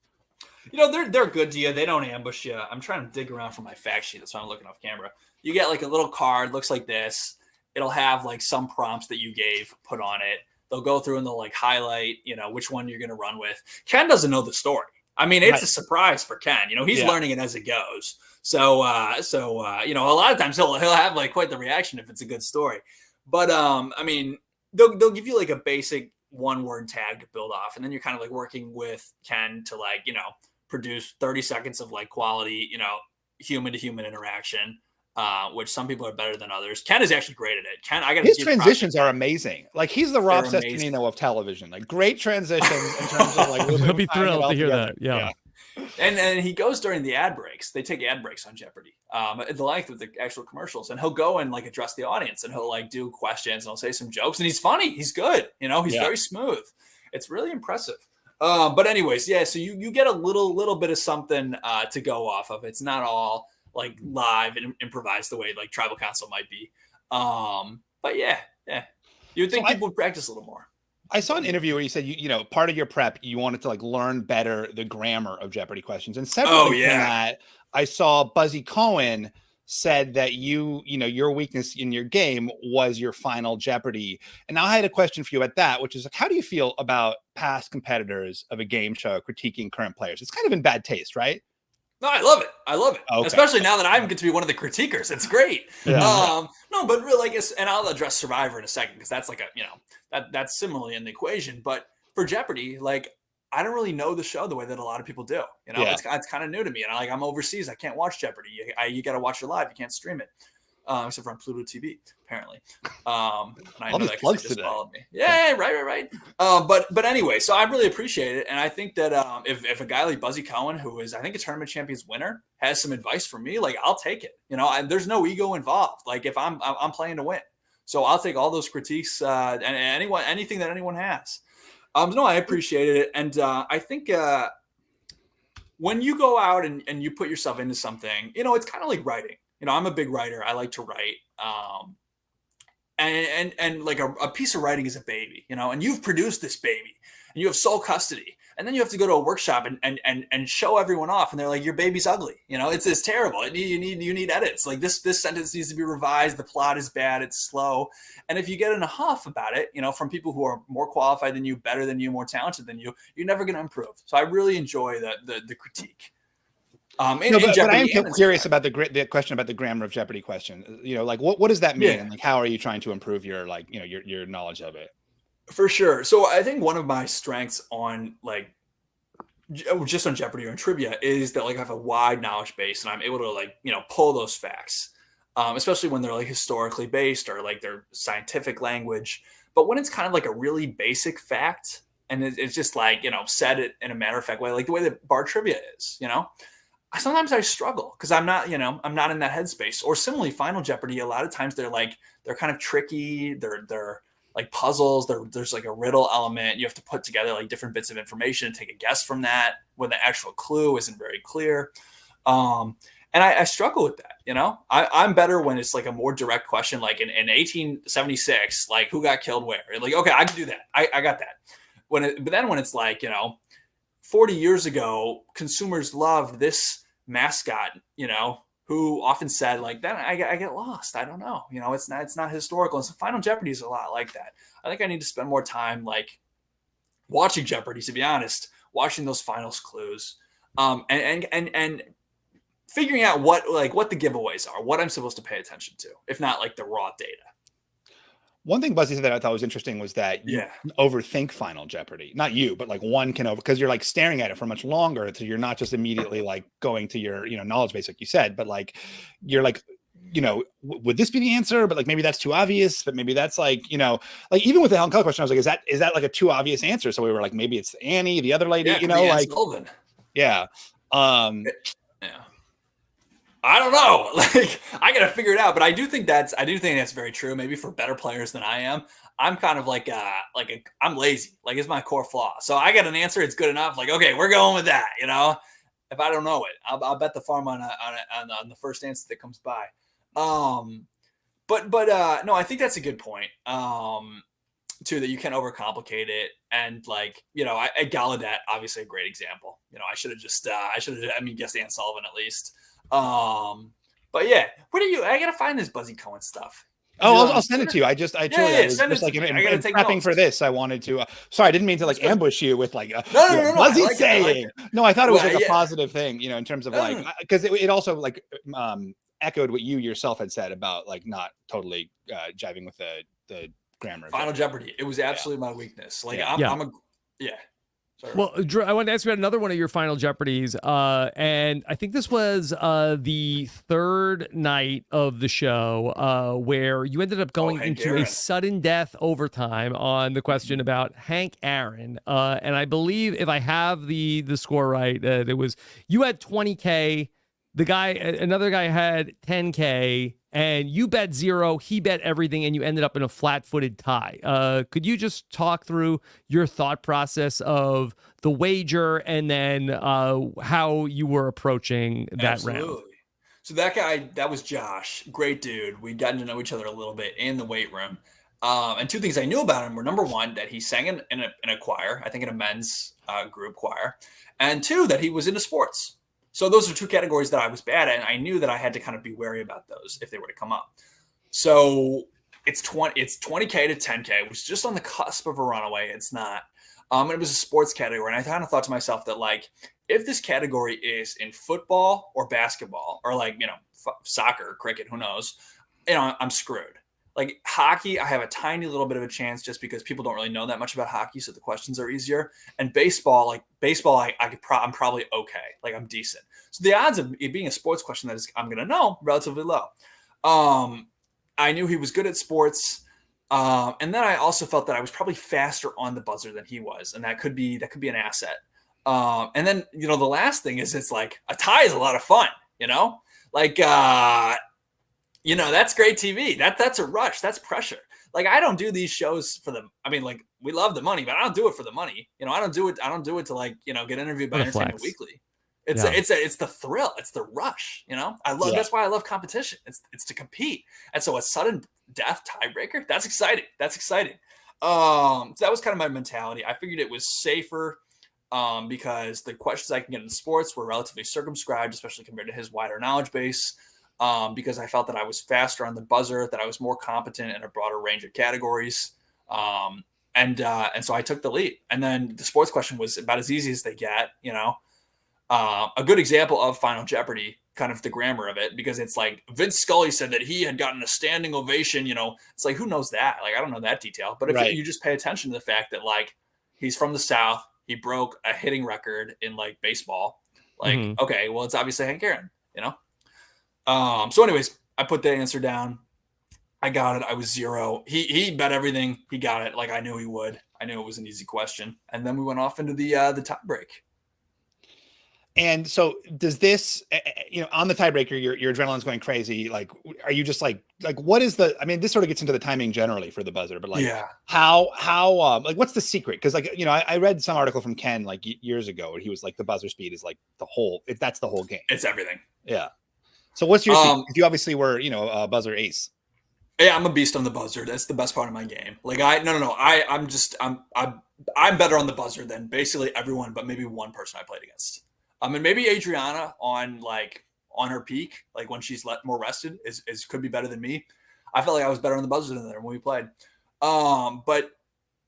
They're good to you. They don't ambush you. I'm trying to dig around for my fact sheet. That's why I'm looking off camera. You get like a little card, looks like this. It'll have like some prompts that you gave put on it. They'll go through and they'll like highlight, which one you're going to run with. Ken doesn't know the story. I mean, it's a surprise for Ken. He's learning it as it goes. So a lot of times he'll have like quite the reaction if it's a good story. But I mean, they'll give you like a basic one-word tag to build off, and then you're kind of like working with Ken to like produce 30 seconds of like quality human to human interaction, which some people are better than others. Ken is actually great at it. Ken, his transitions are amazing. Like he's the Rob Cesternino of television. Like great transitions in terms of like he'll be thrilled to hear that. Yeah. And he goes during the ad breaks. They take ad breaks on Jeopardy, at the length of the actual commercials, and he'll go and like address the audience, and he'll like do questions, and he'll say some jokes, and he's funny. He's good. He's very smooth. It's really impressive. But anyways, so you get a little bit of something to go off of. It's not all like live and improvised the way like Tribal Council might be. But yeah. You would think people would practice a little more. I saw an interview where you said, part of your prep, you wanted to like learn better the grammar of Jeopardy questions. And separately from that, I saw Buzzy Cohen said that your weakness in your game was your final Jeopardy. And now I had a question for you at that, which is like, how do you feel about past competitors of a game show critiquing current players? It's kind of in bad taste, right? No, I love it. Okay. Especially now that I get to be one of the critiquers. It's great. Yeah. No, but really, I guess, and I'll address Survivor in a second because that's like that's similarly in the equation. But for Jeopardy, like I don't really know the show the way that a lot of people do. It's kind of new to me, and I'm overseas. I can't watch Jeopardy. You got to watch it live. You can't stream it. Except for on Pluto TV, apparently. And I all know these that plugs just today. followed me. Yeah, right. But anyway, so I really appreciate it, and I think that if a guy like Buzzy Cohen, who is I think a Tournament Champions winner, has some advice for me, like I'll take it. There's no ego involved. Like if I'm playing to win, so I'll take all those critiques and anything that anyone has. No, I appreciated it, and I think when you go out and you put yourself into something, it's kind of like writing. I'm a big writer. I like to write. and like a piece of writing is a baby, you know, and you've produced this baby and you have sole custody. And then you have to go to a workshop and show everyone off, and they're like, "Your baby's ugly." You know, it's terrible. You need edits. Like this sentence needs to be revised. The plot is bad. It's slow. And if you get in a huff about it, you know, from people who are more qualified than you, better than you, more talented than you, you're never going to improve. So I really enjoy the critique. But I am curious about the question about the grammar of Jeopardy question. You know, like what does that mean? Yeah. And like how are you trying to improve your like your knowledge of it? For sure. So I think one of my strengths on like just on Jeopardy or in trivia is that like I have a wide knowledge base and I'm able to like, you know, pull those facts, especially when they're like historically based or like they're scientific language. But when it's kind of like a really basic fact and it's just like, you know, said it in a matter of fact way, like the way that bar trivia is, you know, sometimes I struggle because I'm not in that headspace. Or similarly, Final Jeopardy, a lot of times they're kind of tricky. They're like puzzles. There's like a riddle element. You have to put together like different bits of information and take a guess from that when the actual clue isn't very clear. And I struggle with that. You know, I'm better when it's like a more direct question, like in 1876, like who got killed where? Like, okay, I can do that. I got that. But then when it's like, you know, 40 years ago, consumers loved this mascot, you know, who often said like, then I get lost. I don't know. You know, it's not historical. And so Final Jeopardy is a lot like that. I think I need to spend more time like watching Jeopardy, to be honest, watching those finals clues, and figuring out what the giveaways are, what I'm supposed to pay attention to, if not like the raw data. One thing Buzzy said that I thought was interesting was that you overthink Final Jeopardy. Not you, but like one can because you're like staring at it for much longer. So you're not just immediately like going to your, you know, knowledge base, like you said, but like, you're like, you know, would this be the answer? But like, maybe that's too obvious, but maybe that's like, you know, like even with the Helen Keller question, I was like, is that like a too obvious answer? So we were like, maybe it's Annie, the other lady, you know, like, yeah. I don't know. Like I got to figure it out, but I do think that's very true. Maybe for better players than I am. I'm kind of like I'm lazy. Like it's my core flaw. So I get an answer. It's good enough. Like, okay, we're going with that. You know, if I don't know it, I'll bet the farm on the first answer that comes by. But no, I think that's a good point. Too, that you can overcomplicate it. And like, you know, Gallaudet, obviously a great example. You know, I should have guessed Ann Sullivan at least. But yeah, I gotta find this Buzzy Cohen stuff. Oh, I'll send it to you. I was just like prepping for this. I wanted to. Sorry, I didn't mean to like ambush you with like no. Buzzy saying. No, I thought it was like a positive thing, you know, in terms of like because it also like echoed what you yourself had said about like not totally jiving with the grammar. Final Jeopardy. It was absolutely my weakness. Like Sorry. Well, Drew, I wanted to ask you about another one of your Final Jeopardies, and I think this was the third night of the show where you ended up going into a sudden death overtime on the question about Hank Aaron, and I believe if I have the score right, there was you had 20K, another guy had 10K. And you bet 0, he bet everything, and you ended up in a flat-footed tie. Could you just talk through your thought process of the wager and then how you were approaching that round? So that guy, that was Josh. Great dude. We'd gotten to know each other a little bit in the weight room. And two things I knew about him were, number one, that he sang in a choir, I think in a men's group choir. And two, that he was into sports. So those are two categories that I was bad at, and I knew that I had to kind of be wary about those if they were to come up. So it's 20K to 10K, which is just on the cusp of a runaway. It's not. And it was a sports category, and I kind of thought to myself that like if this category is in football or basketball or like, you know, soccer, cricket, who knows, you know, I'm screwed. Like hockey, I have a tiny little bit of a chance just because people don't really know that much about hockey, so the questions are easier. And baseball, I'm probably okay. Like I'm decent. So the odds of it being a sports question I'm going to know relatively low. I knew he was good at sports, and then I also felt that I was probably faster on the buzzer than he was, and that could be an asset. And then, you know, the last thing is it's like a tie is a lot of fun. You know, like. You know, that's great TV. That's a rush. That's pressure. Like I don't do these shows for them. I mean, like we love the money, but I don't do it for the money. You know, I don't do it to like, you know, get interviewed by Entertainment Weekly. It's the thrill. It's the rush. I love. That's why I love competition. It's to compete. And so a sudden death tiebreaker, that's exciting. So that was kind of my mentality. I figured it was safer because the questions I can get in sports were relatively circumscribed, especially compared to his wider knowledge base. Because I felt that I was faster on the buzzer, that I was more competent in a broader range of categories. And so I took the lead. And then the sports question was about as easy as they get, a good example of Final Jeopardy, kind of the grammar of it, because it's like Vince Scully said that he had gotten a standing ovation. It's like, who knows that? Like, I don't know that detail. But if you just pay attention to the fact that like he's from the South, he broke a hitting record in like baseball. Like, okay, well, it's obviously Hank Aaron, So anyways, I put the answer down. I got it. I was 0. He bet everything. He got it. Like I knew he would. I knew it was an easy question. And then we went off into the tie break. And so does this, on the tiebreaker, your adrenaline's going crazy. Like, are you just like what is this sort of gets into the timing generally for the buzzer, but like, how, like, what's the secret? Cause like, I read some article from Ken like years ago, and he was like, the buzzer speed is like that's the whole game. It's everything. Yeah. So what's your secret? You obviously were, a buzzer ace. Yeah, I'm a beast on the buzzer. That's the best part of my game. Like I'm better on the buzzer than basically everyone, but maybe one person I played against. And maybe Adriana on her peak, like when she's more rested, is could be better than me. I felt like I was better on the buzzer than her when we played. But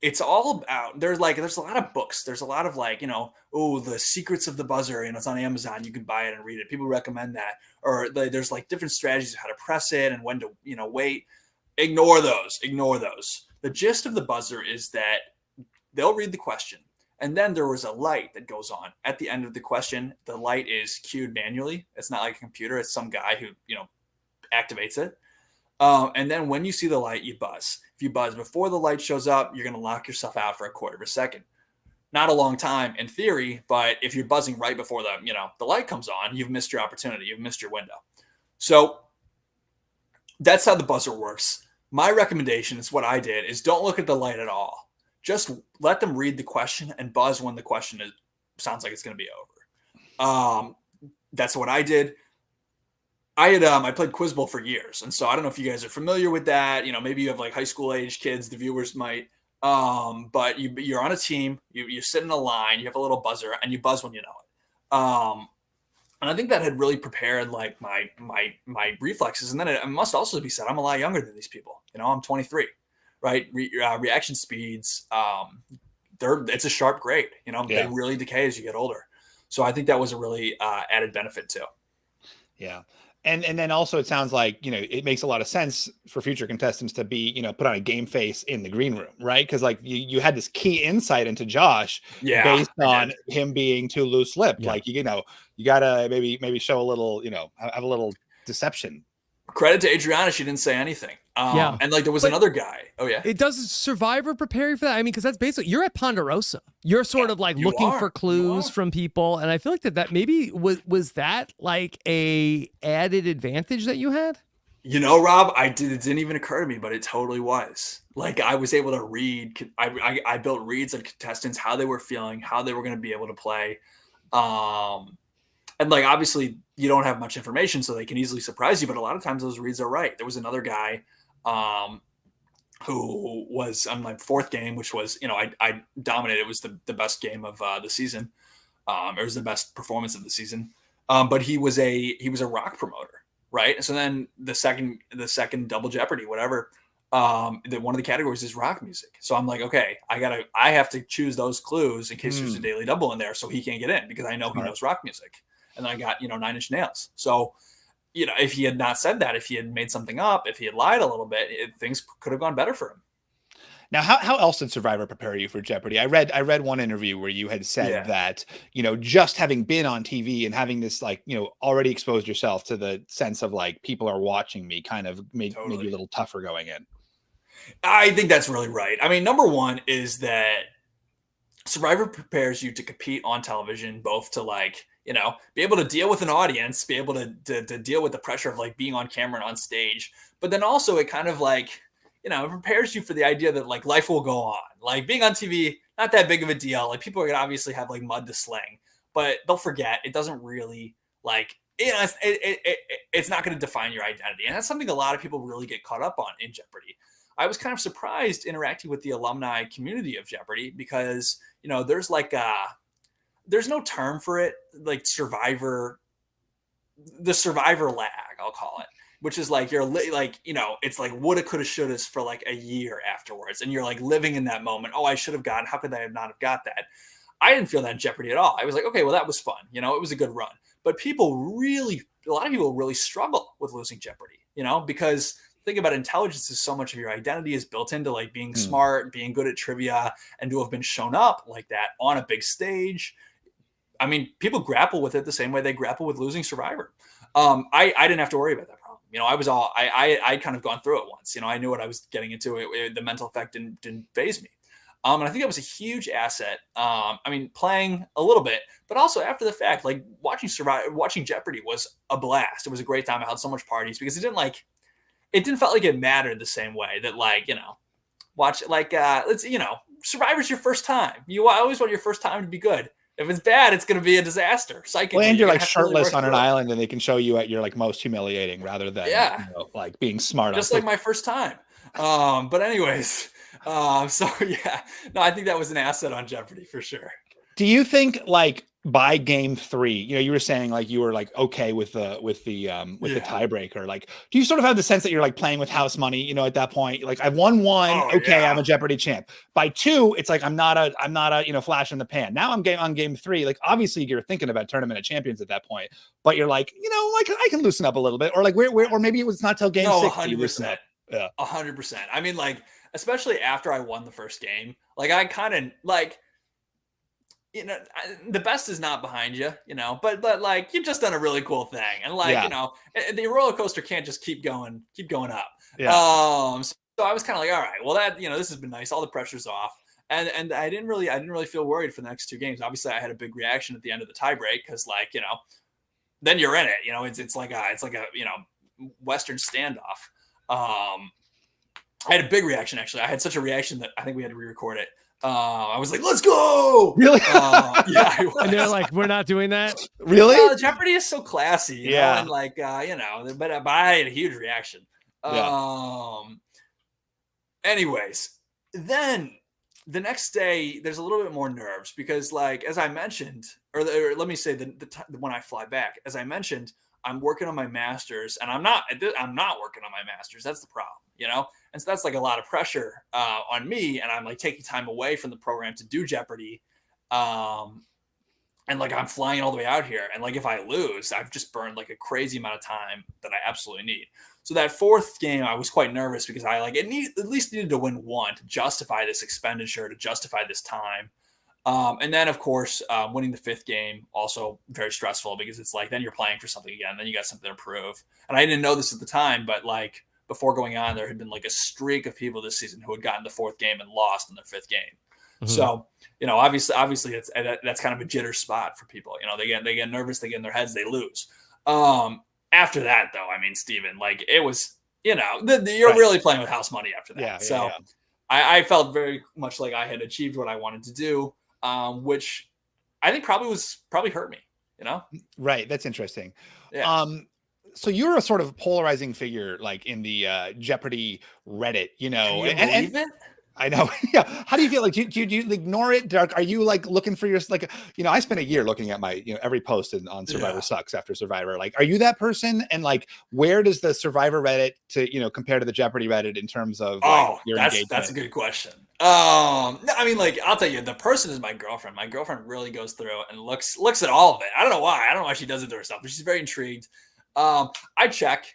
it's all about there's a lot of books. There's a lot of the secrets of the buzzer. It's on Amazon. You can buy it and read it. People recommend that. Or there's like different strategies of how to press it and when to wait. Ignore those. The gist of the buzzer is that they'll read the question. And then there was a light that goes on at the end of the question. The light is cued manually. It's not like a computer. It's some guy who, activates it. And then when you see the light, you buzz. If you buzz before the light shows up, you're going to lock yourself out for a quarter of a second. Not a long time in theory, but if you're buzzing right before the light comes on, you've missed your opportunity. You've missed your window. So that's how the buzzer works. My recommendation is what I did is don't look at the light at all. Just let them read the question and buzz when the question sounds like it's going to be over. That's what I did. I played Quiz Bowl for years. And so I don't know if you guys are familiar with that. Maybe you have like high school age kids, the viewers might. But you're on a team, you sit in a line, you have a little buzzer and you buzz when you know it. And I think that had really prepared like my reflexes. And then it must also be said, I'm a lot younger than these people. I'm 23, right? Reaction speeds, it's a sharp grade. They really decay as you get older. So I think that was a really added benefit too. Yeah. And then also it sounds like, it makes a lot of sense for future contestants to be, put on a game face in the green room, right? Because like you had this key insight into Josh based on him being too loose lipped. Like, you gotta maybe show a little, have a little deception. Credit to Adriana, she didn't say anything. And like there was another guy. Oh yeah. It does Survivor prepare you for that? I mean, because that's basically you're at Ponderosa. You're sort of like looking for clues from people, and I feel like that maybe was that like a added advantage that you had. Rob, it didn't even occur to me, but it totally was. Like I was able to read. I built reads of contestants, how they were feeling, how they were going to be able to play. And like, obviously you don't have much information, so they can easily surprise you. But a lot of times those reads are right. There was another guy who was on my fourth game, which was, I dominated. It was the best game of the season. It was the best performance of the season. But he was a rock promoter, right? So then the second Double Jeopardy, whatever, one of the categories is rock music. So I'm like, okay, I have to choose those clues in case there's a daily double in there, so he can't get in because I know he knows rock music. And then I got 9 Inch Nails. So if he had not said that, if he had made something up, if he had lied a little bit, things could have gone better for him. Now, how else did Survivor prepare you for Jeopardy? I read one interview where you had said that, just having been on TV and having this already exposed yourself to the sense of like, people are watching me kind of made you a little tougher going in. I think that's really right. I mean, number one is that Survivor prepares you to compete on television, both to be able to deal with an audience, be able to deal with the pressure of like being on camera and on stage. But then also it kind of it prepares you for the idea that like life will go on. Like being on TV, not that big of a deal. Like people are going to obviously have like mud to sling, but they'll forget. It doesn't really like, it's not going to define your identity. And that's something a lot of people really get caught up on in Jeopardy. I was kind of surprised interacting with the alumni community of Jeopardy because, there's there's no term for it, like the survivor lag, I'll call it, which is like, it's like woulda, coulda, shouldas for like a year afterwards. And you're like living in that moment. Oh, I should have gotten, how could I not have got that? I didn't feel that in Jeopardy at all. I was like, okay, well, that was fun. It was a good run. But a lot of people really struggle with losing Jeopardy, because think about intelligence is so much of your identity is built into like being smart, being good at trivia, and to have been shown up like that on a big stage. I mean, people grapple with it the same way they grapple with losing Survivor. I didn't have to worry about that problem. I kind of gone through it once. I knew what I was getting into. The mental effect didn't faze me. And I think that was a huge asset. Playing a little bit, but also after the fact, like watching Jeopardy was a blast. It was a great time. I had so much parties because it didn't feel like it mattered the same way that Survivor's your first time. You always want your first time to be good. If it's bad, it's going to be a disaster. Well, and you're like shirtless on an island, and they can show you at your like most humiliating, rather than like being smart. Just like my first time. But anyways, I think that was an asset on Jeopardy for sure. Do you think like by game 3, you were saying like you were like okay with the tiebreaker? Like, do you sort of have the sense that you're like playing with house money? At that point, like I've won 1, I'm a Jeopardy champ. By 2, it's like I'm not a flash in the pan. Now I'm on game 3. Like obviously you're thinking about Tournament of Champions at that point, but you're like like I can loosen up a little bit, or like or maybe it was not till game 6 that you loosen up. Yeah, 100%. I mean, like especially after I won the first game, like I kind of like. The best is not behind you, but like you've just done a really cool thing. And like, the roller coaster can't just keep going up. Yeah. So I was kind of like, all right, well that, this has been nice. All the pressure's off. And I didn't really feel worried for the next 2 games. Obviously I had a big reaction at the end of the tiebreak. Cause like, then you're in it, it's like a Western standoff. I had a big reaction. Actually, I had such a reaction that I think we had to re-record it. I was like, let's go. Really? Yeah. And they're like, we're not doing that. Really? Jeopardy is so classy, you know? And like, but I had a huge reaction. Anyways, then the next day there's a little bit more nerves because like, as I mentioned, or let me say when I fly back, as I mentioned, I'm working on my master's and I'm not working on my master's. That's the problem, And so that's like a lot of pressure on me. And I'm like taking time away from the program to do Jeopardy. And like, I'm flying all the way out here. And like, if I lose, I've just burned like a crazy amount of time that I absolutely need. So that 4th game, I was quite nervous because I like, at least needed to win 1 to justify this expenditure, to justify this time. And then, of course, winning the 5th game, also very stressful because it's like, then you're playing for something again. Then you got something to prove. And I didn't know this at the time, but like before going on, there had been like a streak of people this season who had gotten the 4th game and lost in their 5th game. Mm-hmm. So, obviously that's kind of a jitter spot for people. They get nervous, they get in their heads, they lose. After that, though, I mean, Stephen, like it was, you're really playing with house money after that. I felt very much like I had achieved what I wanted to do. Which I think probably hurt me, Right. That's interesting. Yeah. So you're a sort of polarizing figure, like in the Jeopardy Reddit, Can you believe it? I know. Yeah. How do you feel? Like, do you ignore it? Are you like looking for your, like, I spent a year looking at my, every post on Survivor Sucks after Survivor. Like, are you that person? And like, where does the Survivor Reddit to, compare to the Jeopardy Reddit in terms of your engagement? That's a good question. I mean, like, I'll tell you, the person is my girlfriend. My girlfriend really goes through and looks at all of it. I don't know why. I don't know why she does it to herself, but she's very intrigued. I check.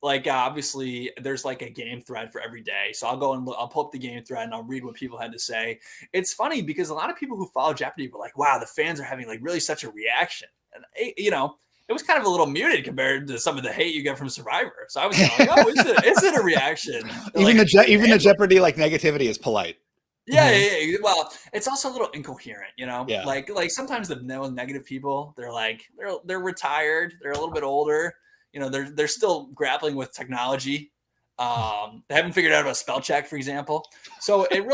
Like, obviously, there's like a game thread for every day. So I'll go and I'll pull up the game thread and I'll read what people had to say. It's funny because a lot of people who follow Jeopardy were like, wow, the fans are having like really such a reaction. And, it was kind of a little muted compared to some of the hate you get from Survivor. So I was kind of like, oh, is it a reaction? Even the Jeopardy like negativity is polite. Yeah. Well, it's also a little incoherent, Yeah. Like sometimes the negative people, they're like, they're retired. They're a little bit older. They're still grappling with technology. They haven't figured out about spell check, for example. So it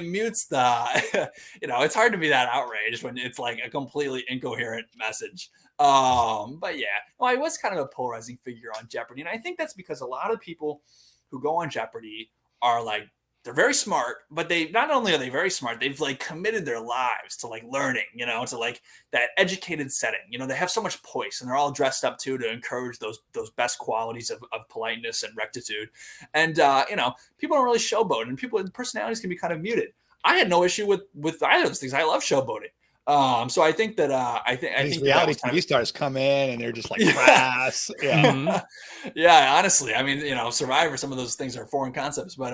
mutes the, it's hard to be that outraged when it's like a completely incoherent message. But yeah, I was kind of a polarizing figure on Jeopardy. And I think that's because a lot of people who go on Jeopardy are like, they're very smart, but they not only are they very smart, they've like committed their lives to like learning, to like that educated setting. They have so much poise, and they're all dressed up too to encourage those best qualities of politeness and rectitude. And people don't really showboat, and people's personalities can be kind of muted. I had no issue with either of those things. I love showboating. So I think that I think reality TV stars come in and they're just like crass. Yeah. Yeah, honestly, I mean, Survivor, some of those things are foreign concepts, but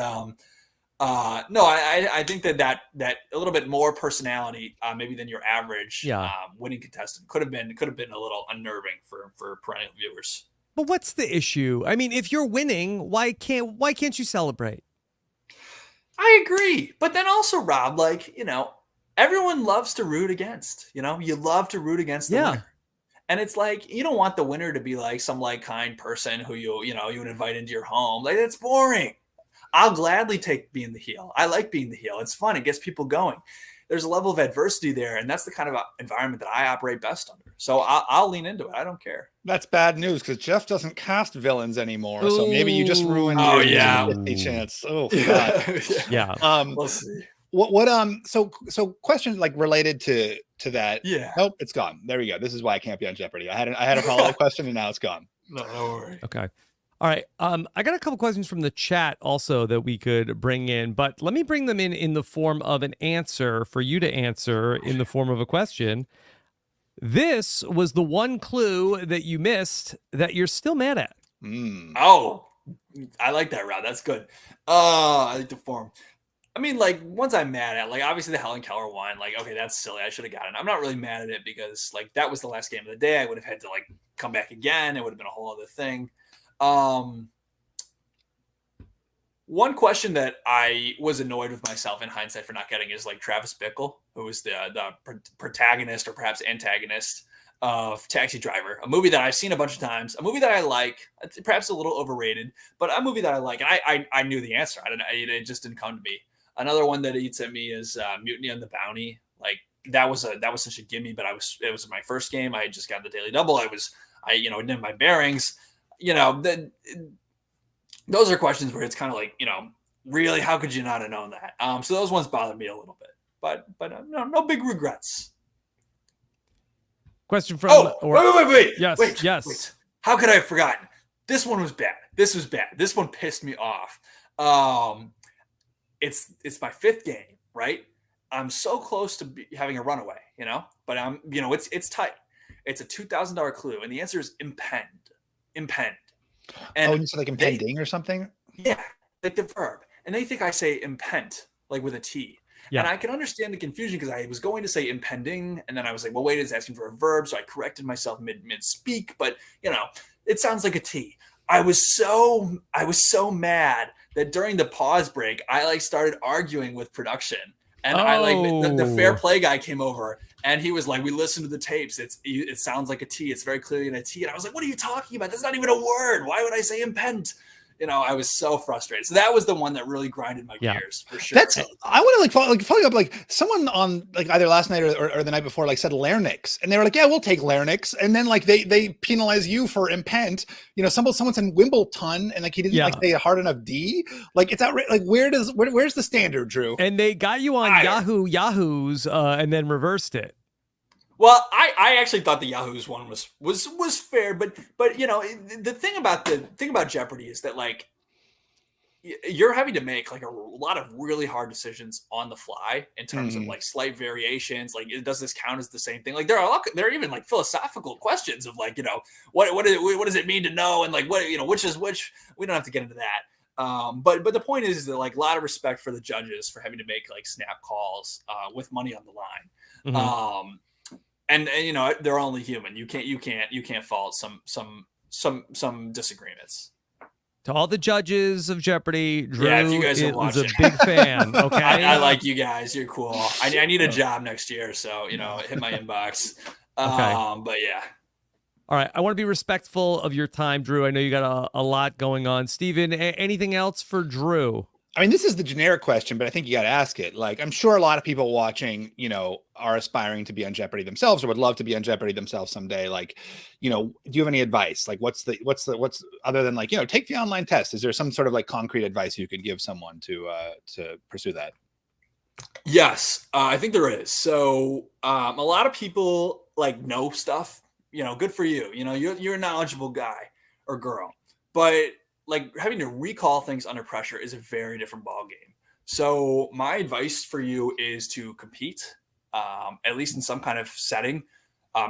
no, I think that a little bit more personality maybe than your average winning contestant could have been a little unnerving for perennial viewers. But what's the issue? I mean, if you're winning, why can't you celebrate? I agree, but then also, Rob, like, everyone loves to root against. You love to root against the winner. And it's like, you don't want the winner to be like some like kind person who you would invite into your home. Like, that's boring. I'll gladly take being the heel. I like being the heel. It's fun. It gets people going. There's a level of adversity there, and that's the kind of environment that I operate best under. So I'll lean into it. I don't care. That's bad news because Jeff doesn't cast villains anymore. So maybe you just ruined your 50 chance. Oh, God. Yeah. We'll see. So questions like related to that. Yeah. Nope, it's gone. There we go. This is why I can't be on Jeopardy. I had a follow-up question and now it's gone. No worry. Okay. All right. I got a couple questions from the chat also that we could bring in, but let me bring them in the form of an answer for you to answer in the form of a question. This was the one clue that you missed that you're still mad at. Oh, I like that, Rob. That's good. I like the form. I mean, like, ones I'm mad at, like, obviously the Helen Keller one, like, okay, that's silly. I should have gotten it. I'm not really mad at it because, like, that was the last game of the day. I would have had to, like, come back again. It would have been a whole other thing. One question that I was annoyed with myself in hindsight for not getting is like Travis Bickle, who was the protagonist or perhaps antagonist of Taxi Driver, a movie that I've seen a bunch of times, a movie that I like, perhaps a little overrated, but a movie that I like. And I knew the answer. It just didn't come to me. Another one that eats at me is Mutiny on the Bounty. Like that was such a gimme, but it was my first game. I had just got the Daily Double. I didn't have my bearings. Those are questions where it's kind of like, really, how could you not have known that? So those ones bother me a little bit, but no big regrets. Question from wait. Yes. Wait. How could I have forgotten? This one was bad. This was bad. This one pissed me off. It's my fifth game, right? I'm so close to having a runaway, but it's tight. It's a $2,000 clue, and the answer is impend. And you said like impending or something? Yeah, like the verb. And they think I say impent, like with a T. Yeah. And I can understand the confusion because I was going to say impending, and then I was like, well, wait, it's asking for a verb, so I corrected myself mid-speak, but it sounds like a T. I was so mad that during the pause break, I started arguing with production. And the fair play guy came over and he was like, we listened to the tapes. It sounds like a T. It's very clearly a T. And I was like, what are you talking about? That's not even a word. Why would I say impent? I was so frustrated. So that was the one that really grinded my gears for sure. I want to follow up, like someone on like either last night or the night before, said larynx, and they were like, yeah, we'll take larynx. And then they penalize you for impent. Someone said Wimbledon, and he didn't say a hard enough D. Like it's outrageous. Like where's the standard, Drew? And they got you on Yahoo's and then reversed it. Well, I actually thought the Yahoo's one was fair, but the thing about Jeopardy is that you're having to make a lot of really hard decisions on the fly in terms of slight variations. Does this count as the same thing? There are even philosophical questions of what does it mean to know, and which is which. We don't have to get into that. But the point is that a lot of respect for the judges for having to make snap calls with money on the line. Mm-hmm. And they're only human. You can't fault some disagreements. To all the judges of Jeopardy, Drew if you guys is a big fan. Okay, I like you guys. You're cool. I need a job next year, so hit my inbox. Okay. But yeah. All right. I want to be respectful of your time, Drew. I know you got a lot going on. Stephen, anything else for Drew? I mean, this is the generic question, but I think you got to ask it. Like, I'm sure a lot of people watching, are aspiring to be on Jeopardy themselves or would love to be on Jeopardy themselves someday. Like, do you have any advice? Like, what's other than like, take the online test? Is there some sort of like concrete advice you could give someone to pursue that? Yes, I think there is. So a lot of people like know stuff, good for you. You're a knowledgeable guy or girl, but like having to recall things under pressure is a very different ball game. So my advice for you is to compete, at least in some kind of setting,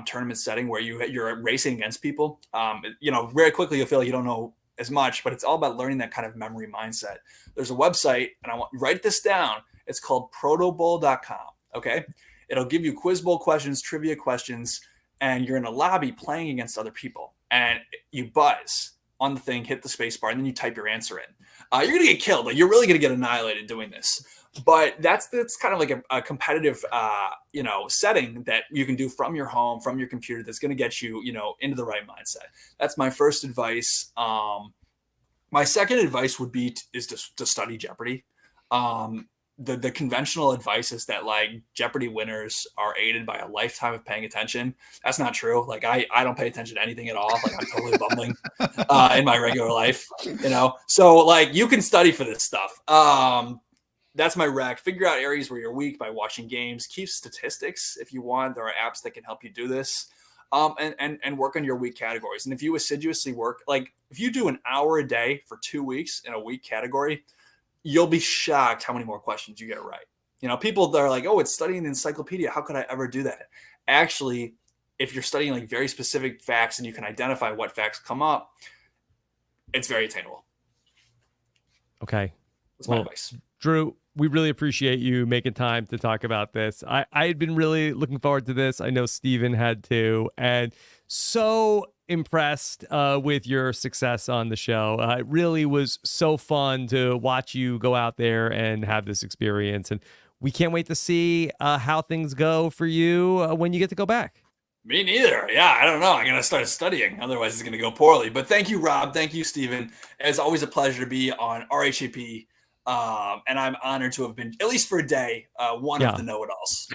tournament setting where you're racing against people. Very quickly you'll feel like you don't know as much, but it's all about learning that kind of memory mindset. There's a website, and I want you to write this down. It's called protobowl.com. Okay. It'll give you quiz bowl questions, trivia questions, and you're in a lobby playing against other people, and you buzz on the thing, hit the space bar, and then you type your answer in. You're going to get killed. Like, you're really going to get annihilated doing this. But that's kind of like a competitive, setting that you can do from your home, from your computer. That's going to get you, into the right mindset. That's my first advice. My second advice would be to study Jeopardy. The conventional advice is that like Jeopardy winners are aided by a lifetime of paying attention. That's not true. Like I don't pay attention to anything at all. Like I'm totally bumbling in my regular life, So like you can study for this stuff. That's my rec. Figure out areas where you're weak by watching games. Keep statistics if you want. There are apps that can help you do this. And work on your weak categories. And if you assiduously work, like if you do an hour a day for 2 weeks in a weak category, you'll be shocked how many more questions you get right. People that are like, oh, it's studying the encyclopedia. How could I ever do that? Actually, if you're studying like very specific facts and you can identify what facts come up, it's very attainable. Okay. That's my advice. Drew, we really appreciate you making time to talk about this. I had been really looking forward to this. I know Stephen had too. And so impressed with your success on the show. It really was so fun to watch you go out there and have this experience. And we can't wait to see how things go for you when you get to go back. Me neither. Yeah, I don't know. I got to start studying. Otherwise, it's going to go poorly. But thank you, Rob. Thank you, Stephen. It's always a pleasure to be on RHAP. And I'm honored to have been, at least for a day, one of the know-it-alls.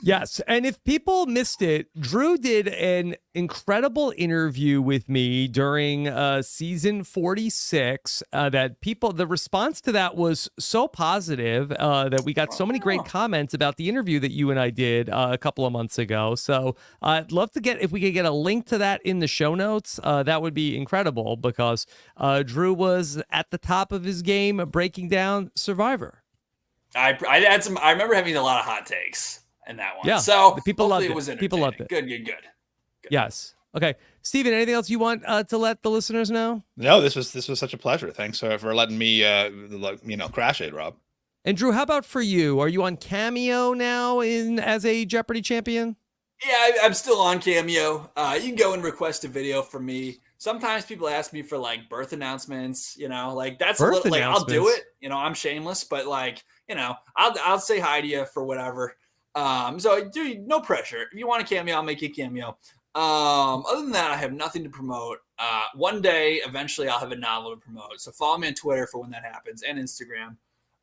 Yes. And if people missed it, Drew did an incredible interview with me during season 46 the response to that was so positive that we got so many great comments about the interview that you and I did a couple of months ago. So I'd love to if we could get a link to that in the show notes, that would be incredible because Drew was at the top of his game breaking down Survivor. I had some. I remember having a lot of hot takes in that one. Yeah, so the people loved it. Was people loved it. Good. Yes. Okay, Stephen. Anything else you want to let the listeners know? No, this was such a pleasure. Thanks for letting me crash it, Rob. And Drew, how about for you? Are you on Cameo now as a Jeopardy champion? Yeah, I'm still on Cameo. You can go and request a video from me. Sometimes people ask me for like birth announcements, like that's a little like I'll do it. I'm shameless, but like, I'll say hi to you for whatever. So dude, no pressure. If you want a cameo, I'll make you a cameo. Other than that, I have nothing to promote. One day, eventually I'll have a novel to promote. So follow me on Twitter for when that happens and Instagram.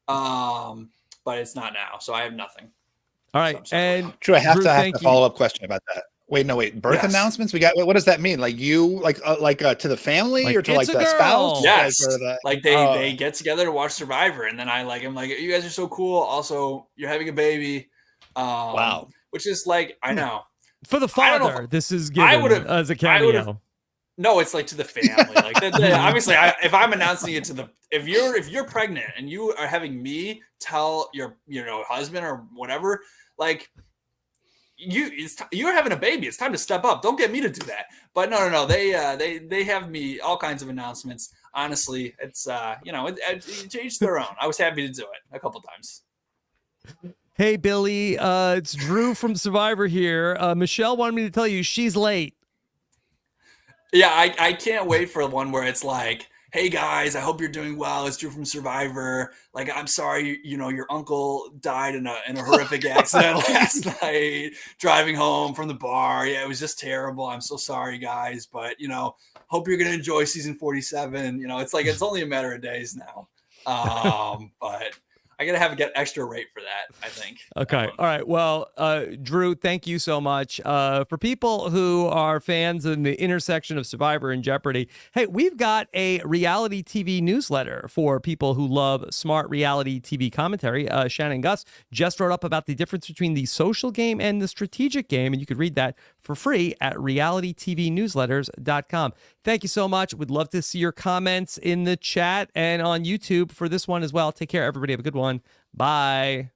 But it's not now. So I have nothing. All right. So and Drew, I have to ask a follow-up question about that. Wait. Birth announcements? We got. What does that mean? Like you, to the family or to like the spouse? Yes. Like they get together to watch Survivor, and then I'm like, you guys are so cool. Also, you're having a baby. Wow. Which is like, I know for the father. This is given as a cameo. No, it's like to the family. Like obviously, if I'm announcing it if you're pregnant and you are having me tell your husband or whatever, like. You're having a baby. It's time to step up. Don't get me to do that. But no. They have me all kinds of announcements. Honestly, it's to each their own. I was happy to do it a couple times. Hey Billy, it's Drew from Survivor here. Michelle wanted me to tell you she's late. Yeah, I can't wait for one where it's like, hey guys, I hope you're doing well. It's Drew from Survivor. Like, I'm sorry, your uncle died in a horrific accident last night driving home from the bar. Yeah, it was just terrible. I'm so sorry, guys. But, hope you're going to enjoy season 47. It's like, it's only a matter of days now. But I gotta get extra rate for that, I think. Okay. All right. Well, Drew, thank you so much. For people who are fans in the intersection of Survivor and Jeopardy, hey, we've got a reality TV newsletter for people who love smart reality TV commentary. Shannon Gus just wrote up about the difference between the social game and the strategic game, and you could read that for free at realitytvnewsletters.com. Thank you so much. We'd love to see your comments in the chat and on YouTube for this one as well. Take care, everybody. Have a good one. Bye.